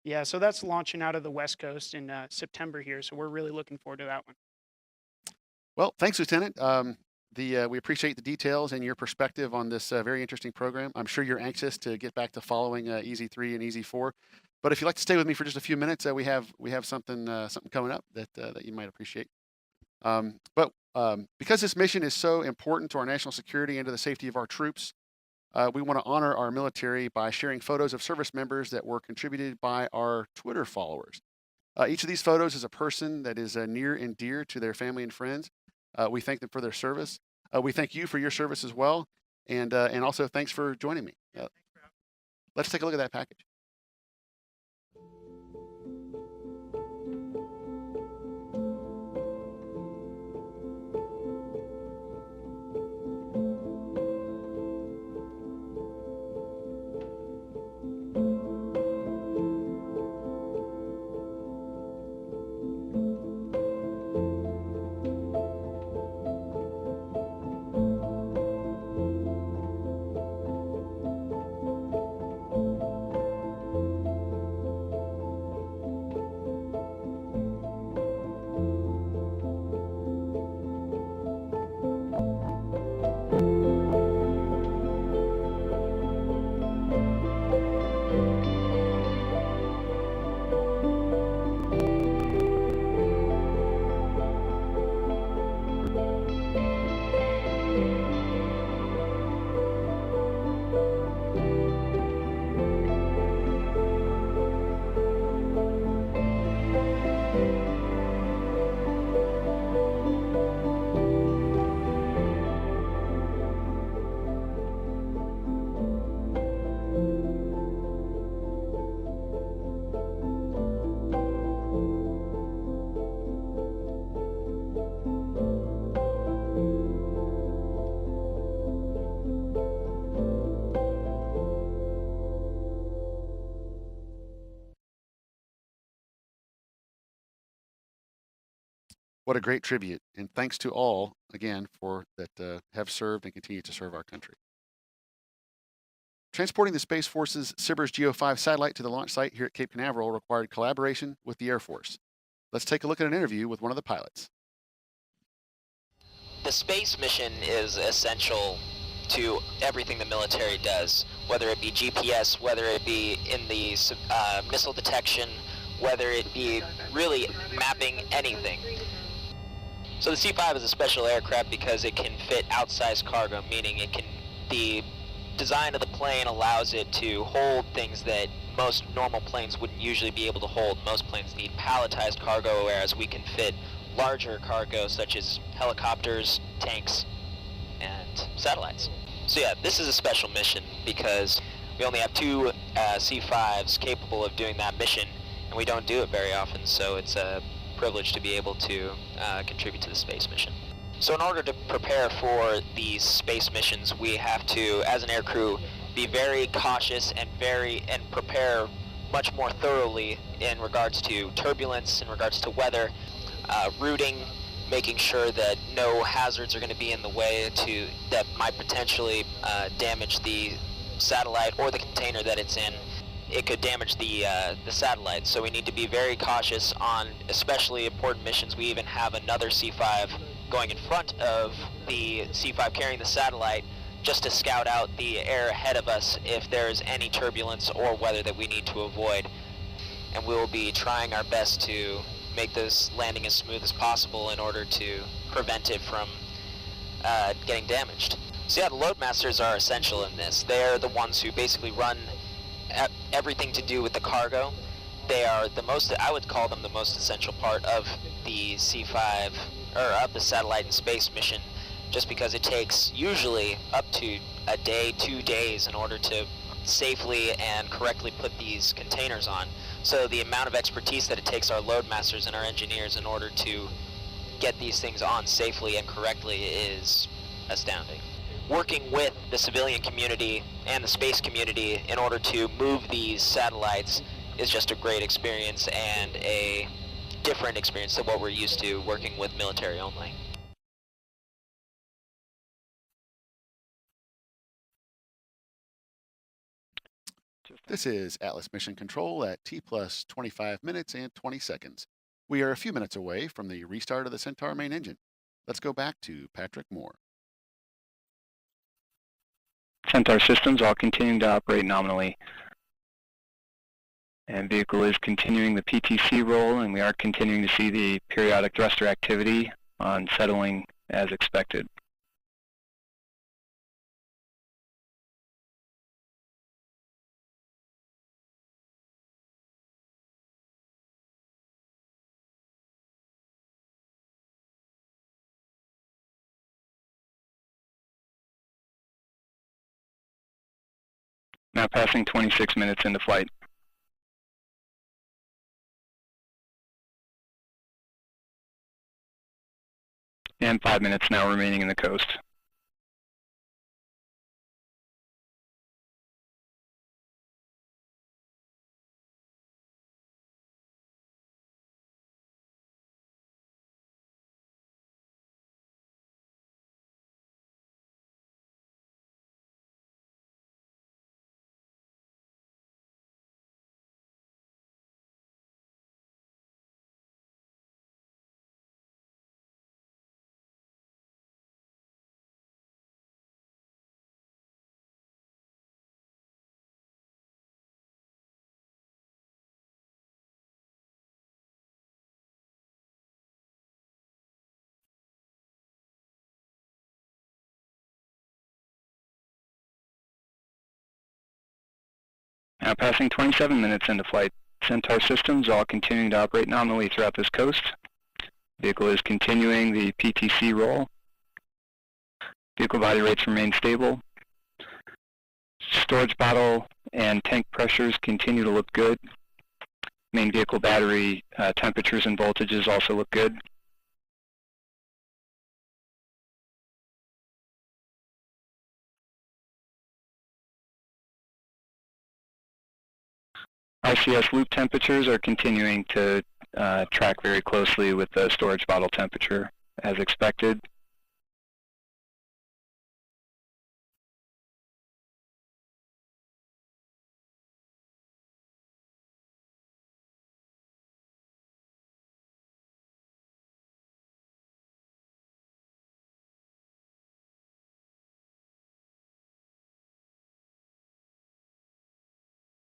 Yeah, so that's launching out of the West Coast in September here. So we're really looking forward to that one. Well, thanks, Lieutenant. We appreciate the details and your perspective on this very interesting program. I'm sure you're anxious to get back to following Easy 3 and Easy 4. But if you'd like to stay with me for just a few minutes, we have something coming up that you might appreciate. Because this mission is so important to our national security and to the safety of our troops, we want to honor our military by sharing photos of service members that were contributed by our Twitter followers. Each of these photos is a person that is near and dear to their family and friends. We thank them for their service. We thank you for your service as well, and also thanks for joining me. Let's take a look at that package. What a great tribute, and thanks to all, again, for that have served and continue to serve our country. Transporting the Space Force's SBIRS GEO 5 satellite to the launch site here at Cape Canaveral required collaboration with the Air Force. Let's take a look at an interview with one of the pilots. The space mission is essential to everything the military does, whether it be GPS, whether it be in the missile detection, whether it be really mapping anything. So the C-5 is a special aircraft because it can fit outsized cargo, meaning the design of the plane allows it to hold things that most normal planes wouldn't usually be able to hold. Most planes need palletized cargo, whereas we can fit larger cargo such as helicopters, tanks, and satellites. So yeah, this is a special mission because we only have two C-5s capable of doing that mission, and we don't do it very often, so it's a privilege to be able to contribute to the space mission. So in order to prepare for these space missions, we have to, as an aircrew, be very cautious and prepare much more thoroughly in regards to turbulence, in regards to weather, routing, making sure that no hazards are going to be in the way that might potentially damage the satellite or the container that it's in. It could damage the satellite, so we need to be very cautious on especially important missions. We even have another C-5 going in front of the C-5 carrying the satellite just to scout out the air ahead of us if there's any turbulence or weather that we need to avoid. And we will be trying our best to make this landing as smooth as possible in order to prevent it from getting damaged. So yeah, the loadmasters are essential in this. They're the ones who basically run everything to do with the cargo. They are I would call them the most essential part of the C-5, or of the satellite and space mission, just because it takes usually up to a day, 2 days in order to safely and correctly put these containers on. So the amount of expertise that it takes our loadmasters and our engineers in order to get these things on safely and correctly is astounding. Working with the civilian community and the space community in order to move these satellites is just a great experience and a different experience than what we're used to working with military only. This is Atlas Mission Control at T plus 25 minutes and 20 seconds. We are a few minutes away from the restart of the Centaur main engine. Let's go back to Patrick Moore. Centaur systems all continuing to operate nominally. And vehicle is continuing the PTC roll, and we are continuing to see the periodic thruster activity on settling as expected. Now passing 26 minutes into flight. And 5 minutes now remaining in the coast. Now passing 27 minutes into flight. Centaur systems all continuing to operate nominally throughout this coast. Vehicle is continuing the PTC roll. Vehicle body rates remain stable. Storage bottle and tank pressures continue to look good. Main vehicle battery temperatures and voltages also look good. ICS loop temperatures are continuing to track very closely with the storage bottle temperature as expected.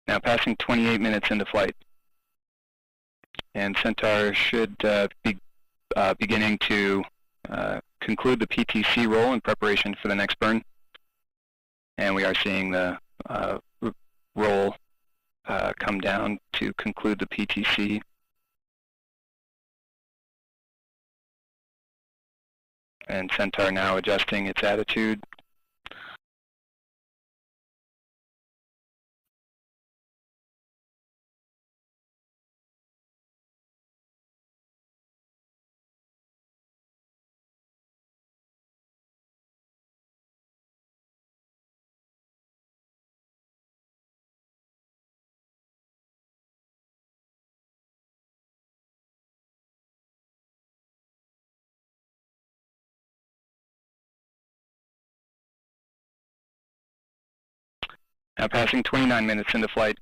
Now passing 28 minutes into flight. And Centaur should be beginning to conclude the PTC roll in preparation for the next burn. And we are seeing the roll come down to conclude the PTC. And Centaur now adjusting its attitude. Now passing 29 minutes into flight.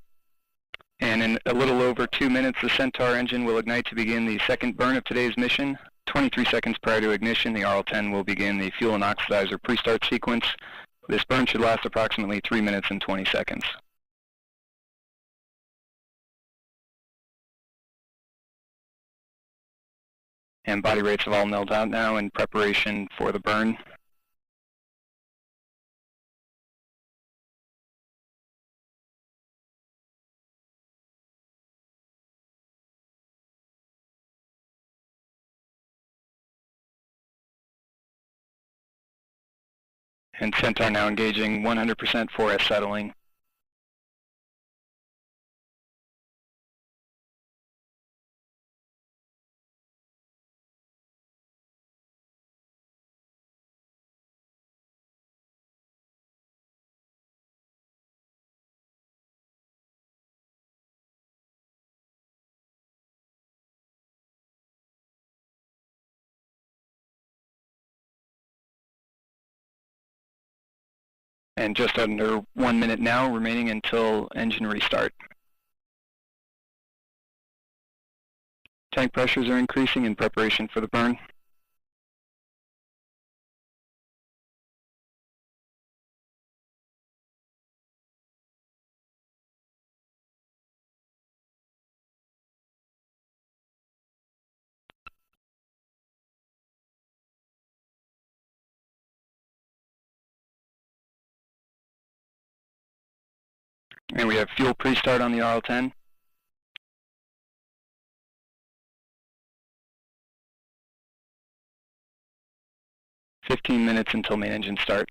And in a little over 2 minutes, the Centaur engine will ignite to begin the second burn of today's mission. 23 seconds prior to ignition, the RL-10 will begin the fuel and oxidizer pre-start sequence. This burn should last approximately 3 minutes and 20 seconds. And body rates have all milled out now in preparation for the burn. And Centaur now engaging 100% 4S settling. And just under 1 minute now remaining until engine restart. Tank pressures are increasing in preparation for the burn. And we have fuel pre-start on the RL-10. "15 minutes until main engine start.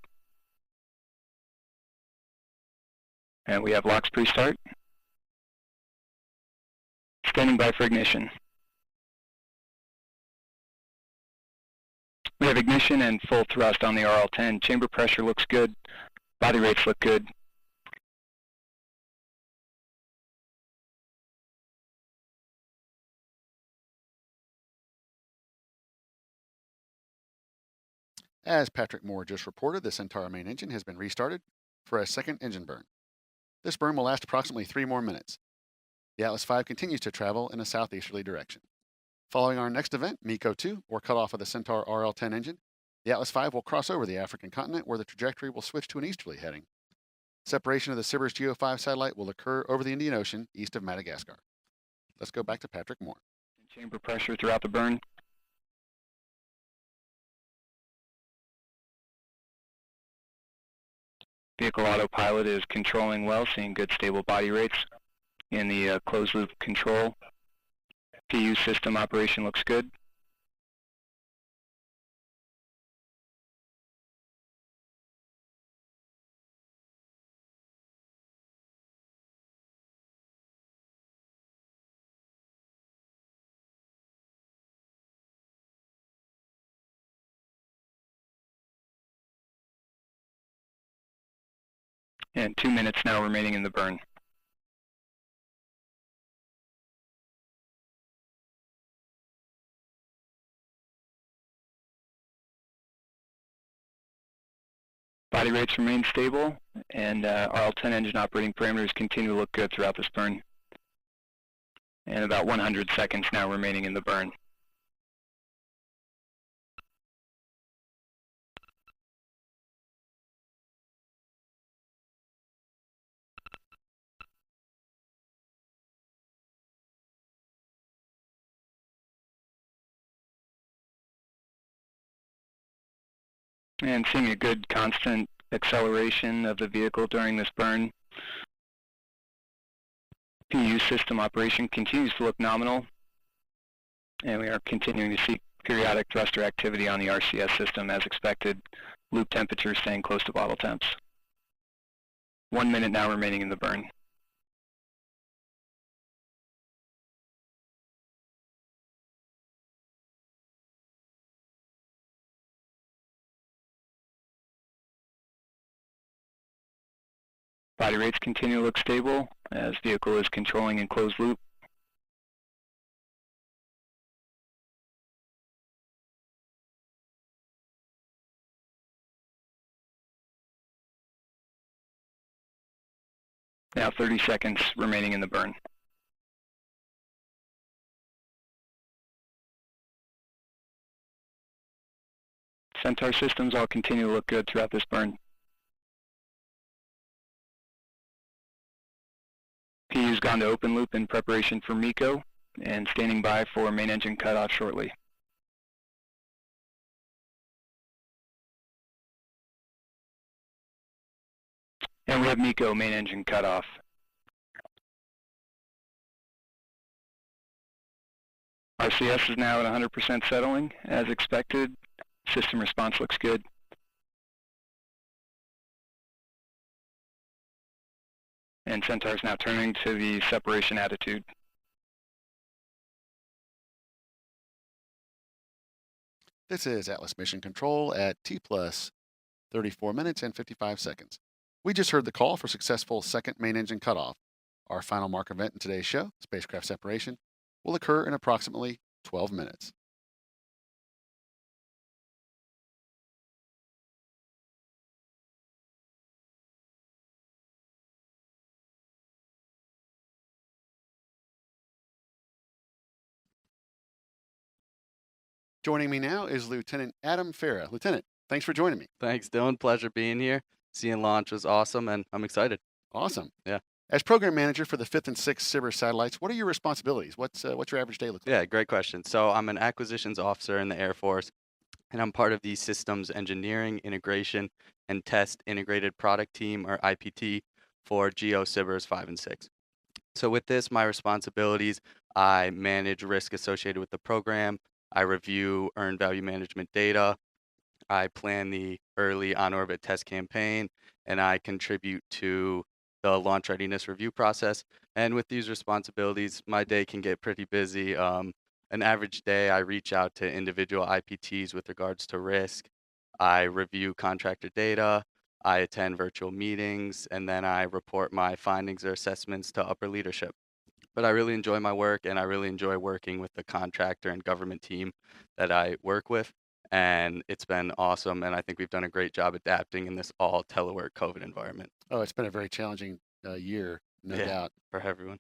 And we have LOX pre-start. Standing by for ignition. We have ignition and full thrust on the RL-10. Chamber pressure looks good. Body rates look good. As Patrick Moore just reported, the Centaur main engine has been restarted for a second engine burn. This burn will last approximately 3 more minutes. The Atlas V continues to travel in a southeasterly direction. Following our next event, MECO 2, or cutoff of the Centaur RL-10 engine, the Atlas V will cross over the African continent where the trajectory will switch to an easterly heading. Separation of the SBIRS GEO 5 satellite will occur over the Indian Ocean east of Madagascar. Let's go back to Patrick Moore. Chamber pressure throughout the burn. Vehicle autopilot is controlling well, seeing good stable body rates in the closed loop control. PU system operation looks good. And 2 minutes now remaining in the burn. Body rates remain stable, and RL-10 engine operating parameters continue to look good throughout this burn. And about 100 seconds now remaining in the burn. And seeing a good constant acceleration of the vehicle during this burn. PU system operation continues to look nominal, and we are continuing to see periodic thruster activity on the RCS system as expected. Loop temperature staying close to bottle temps. 1 minute now remaining in the burn. Body rates continue to look stable as vehicle is controlling in closed loop. Now 30 seconds remaining in the burn. Centaur systems all continue to look good throughout this burn. PU's gone to open loop in preparation for MECO and standing by for main engine cutoff shortly. And we have MECO main engine cutoff. RCS is now at 100% settling, as expected. System response looks good. And Centaur is now turning to the separation attitude. This is Atlas Mission Control at T plus 34 minutes and 55 seconds. We just heard the call for successful second main engine cutoff. Our final mark event in today's show, spacecraft separation, will occur in approximately 12 minutes. Joining me now is Lieutenant Adam Farah. Lieutenant, thanks for joining me. Thanks, Dylan. Pleasure being here. Seeing launch was awesome, and I'm excited. Awesome. Yeah. As program manager for the 5th and 6th SBIRS satellites, what are your responsibilities? What's your average day look like? Yeah, great question. So I'm an acquisitions officer in the Air Force, and I'm part of the Systems Engineering, Integration, and Test Integrated Product Team, or IPT, for GEO SBIRS 5 and 6. So with this, my responsibilities, I manage risk associated with the program. I review earned value management data. I plan the early on-orbit test campaign, and I contribute to the launch readiness review process. And with these responsibilities, my day can get pretty busy. An average day, I reach out to individual IPTs with regards to risk. I review contractor data. I attend virtual meetings, and then I report my findings or assessments to upper leadership. But I really enjoy my work, and I really enjoy working with the contractor and government team that I work with. And it's been awesome, and I think we've done a great job adapting in this all telework COVID environment. Oh, it's been a very challenging year, no doubt. For everyone.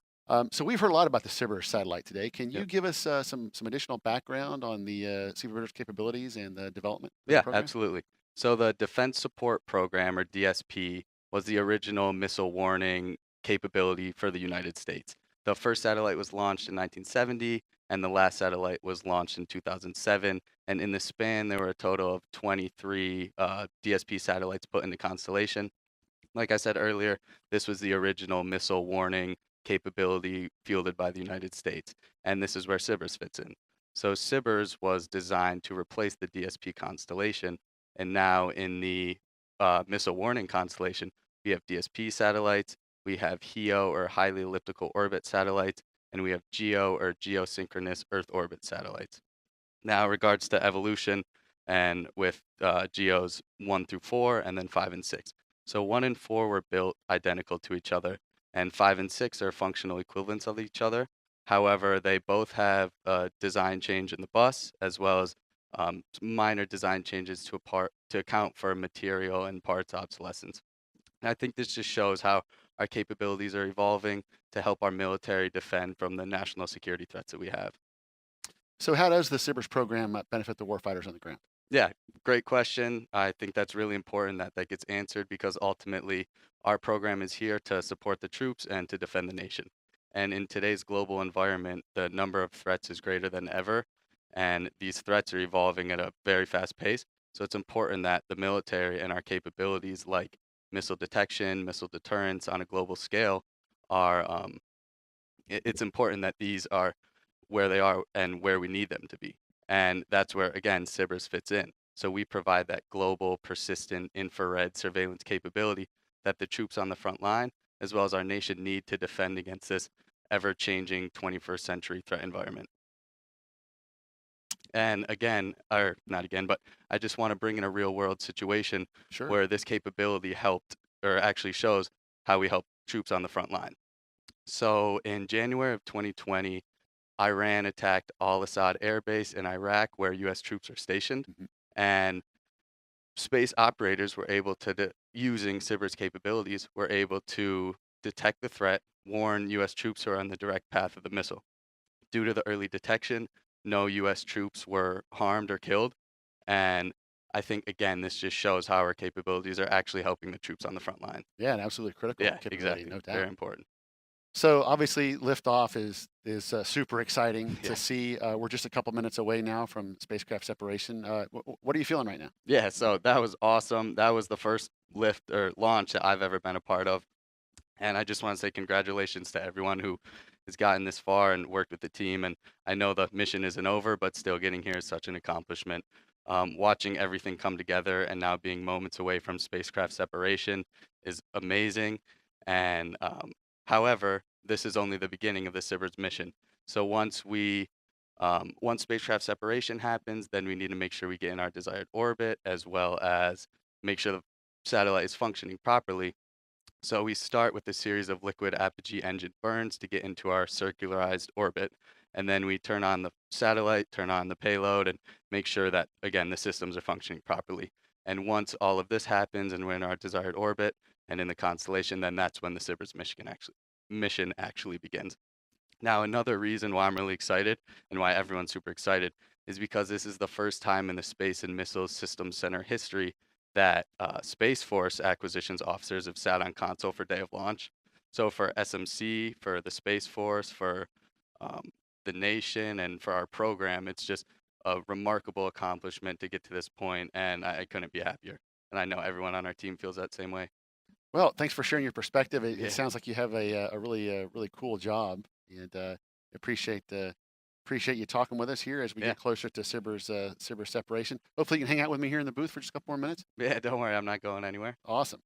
So we've heard a lot about the SBIRS satellite today. Can you Yep. give us some additional background on the SBIRS capabilities and the development of the Yeah, program? absolutely. So the Defense Support Program, or DSP, was the original missile warning capability for the United States. The first satellite was launched in 1970, and the last satellite was launched in 2007. And in the span, there were a total of 23 DSP satellites put in the constellation. Like I said earlier, this was the original missile warning capability fielded by the United States. And this is where SBIRS fits in. So SBIRS was designed to replace the DSP constellation. And now in the missile warning constellation, we have DSP satellites, we have HEO, or highly elliptical orbit satellites, and we have GEO, or geosynchronous Earth orbit satellites. Now, in regards to evolution, and with GEOs 1 through 4, and then 5 and 6. So 1 and 4 were built identical to each other, and 5 and 6 are functional equivalents of each other. However, they both have a design change in the bus, as well as minor design changes to account for material and parts obsolescence. And I think this just shows how our capabilities are evolving to help our military defend from the national security threats that we have. So how does the SBIRS program benefit the warfighters on the ground? Yeah, great question. I think that's really important that that gets answered, because ultimately our program is here to support the troops and to defend the nation. And in today's global environment, the number of threats is greater than ever, and these threats are evolving at a very fast pace. So it's important that the military and our capabilities, like missile detection, missile deterrence on a global scale, are it's important that these are where they are and where we need them to be. And that's where, again, SBIRS fits in. So we provide that global, persistent infrared surveillance capability that the troops on the front line, as well as our nation, need to defend against this ever-changing 21st century threat environment. And again, or not again, but I just want to bring in a real-world situation where this capability helped, or actually shows how we help troops on the front line. So in January of 2020, Iran attacked Al-Assad Air Base in Iraq, where U.S. troops are stationed, and space operators were able to, using SBIRS capabilities, were able to detect the threat, warn U.S. troops who are on the direct path of the missile. Due to the early detection, no U.S. troops were harmed or killed. And I think, again, this just shows how our capabilities are actually helping the troops on the front line. Yeah, an absolutely critical Yeah, capability, exactly. no doubt. Very important. So obviously, liftoff is super exciting to see. We're just a couple minutes away now from spacecraft separation. What are you feeling right now? Yeah, so that was awesome. That was the first lift or launch that I've ever been a part of. And I just want to say congratulations to everyone who has gotten this far and worked with the team. And I know the mission isn't over, but still getting here is such an accomplishment. Watching everything come together and now being moments away from spacecraft separation is amazing. And however, this is only the beginning of the SBIRS mission. So once spacecraft separation happens, then we need to make sure we get in our desired orbit, as well as make sure the satellite is functioning properly. So we start with a series of liquid apogee engine burns to get into our circularized orbit. And then we turn on the satellite, turn on the payload, and make sure that, again, the systems are functioning properly. And once all of this happens and we're in our desired orbit and in the constellation, then that's when the SBIRS mission actually begins. Now, another reason why I'm really excited and why everyone's super excited is because this is the first time in the Space and Missile Systems Center history that Space Force acquisitions officers have sat on console for day of launch. So for SMC, for the Space Force, for the nation, and for our program, it's just a remarkable accomplishment to get to this point, and I couldn't be happier. And I know everyone on our team feels that same way. Well, thanks for sharing your perspective. It Yeah. sounds like you have a really cool job, and appreciate you talking with us here as we Yeah. get closer to SBIRS separation. Hopefully, you can hang out with me here in the booth for just a couple more minutes. Yeah, don't worry, I'm not going anywhere. Awesome.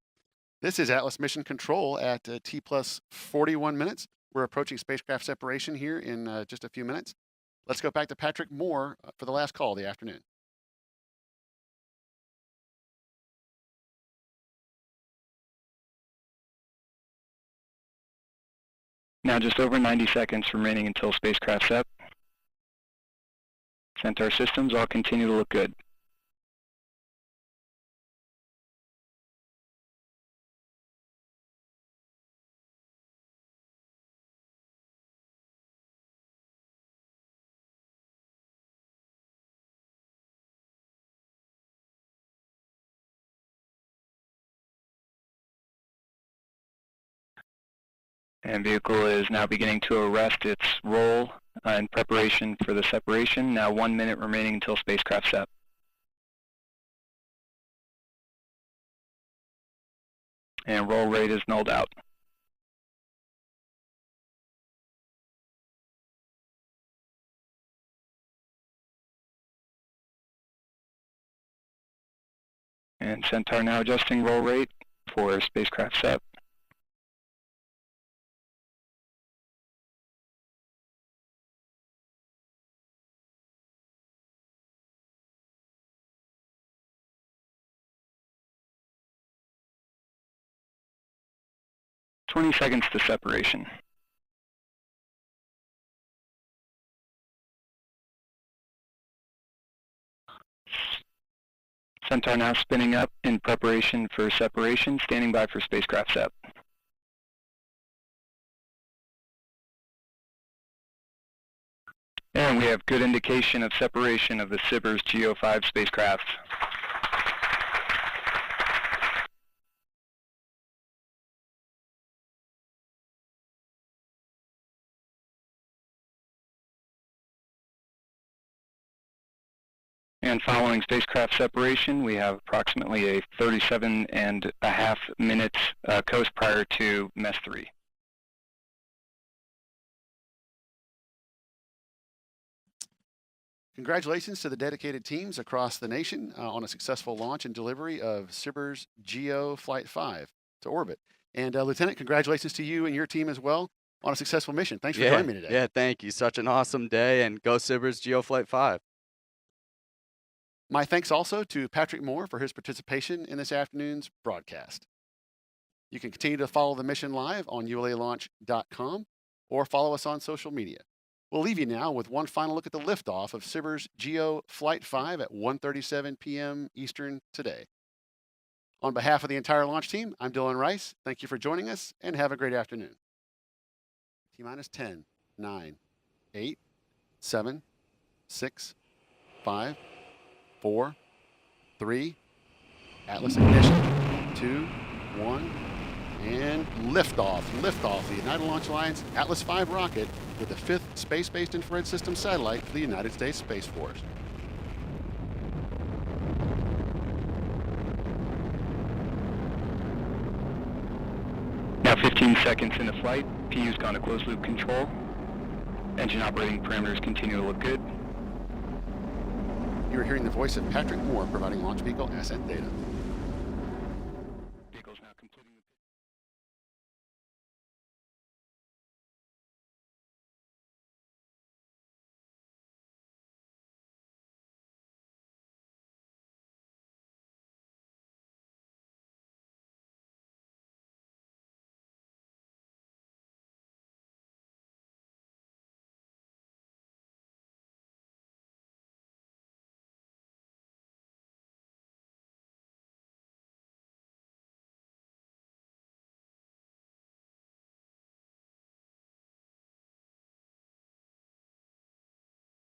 This is Atlas Mission Control at T plus 41 minutes. We're approaching spacecraft separation here in just a few minutes. Let's go back to Patrick Moore for the last call of the afternoon. Now just over 90 seconds remaining until spacecraft sep. Centaur systems all continue to look good. And vehicle is now beginning to arrest its roll in preparation for the separation. Now 1 minute remaining until spacecraft sep. And roll rate is nulled out. And Centaur now adjusting roll rate for spacecraft sep. "20 seconds to separation. Centaur now spinning up in preparation for separation, standing by for spacecraft sep. And we have good indication of separation of the SBIRS GEO 5 spacecraft. And following spacecraft separation, we have approximately a 37.5 minutes coast prior to MES 3. Congratulations to the dedicated teams across the nation on a successful launch and delivery of SBIRS GEO Flight-5 to orbit. And Lieutenant, congratulations to you and your team as well on a successful mission. Thanks for joining me today. Yeah, thank you. Such an awesome day, and go SBIRS GEO Flight-5. My thanks also to Patrick Moore for his participation in this afternoon's broadcast. You can continue to follow the mission live on ulalaunch.com or follow us on social media. We'll leave you now with one final look at the liftoff of SBIRS GEO Flight-5 at 1:37 p.m. Eastern today. On behalf of the entire launch team, I'm Dylan Rice. Thank you for joining us and have a great afternoon. T-minus 10, 9, 8, 7, 6, 5, 4, 3, Atlas ignition, 2, 1, and liftoff. Liftoff, the United Launch Alliance Atlas V rocket with the 5th space-based infrared system satellite for the United States Space Force. Now 15 seconds into flight. Tues gone to closed loop control. Engine operating parameters continue to look good. You are hearing the voice of Patrick Moore providing launch vehicle ascent data.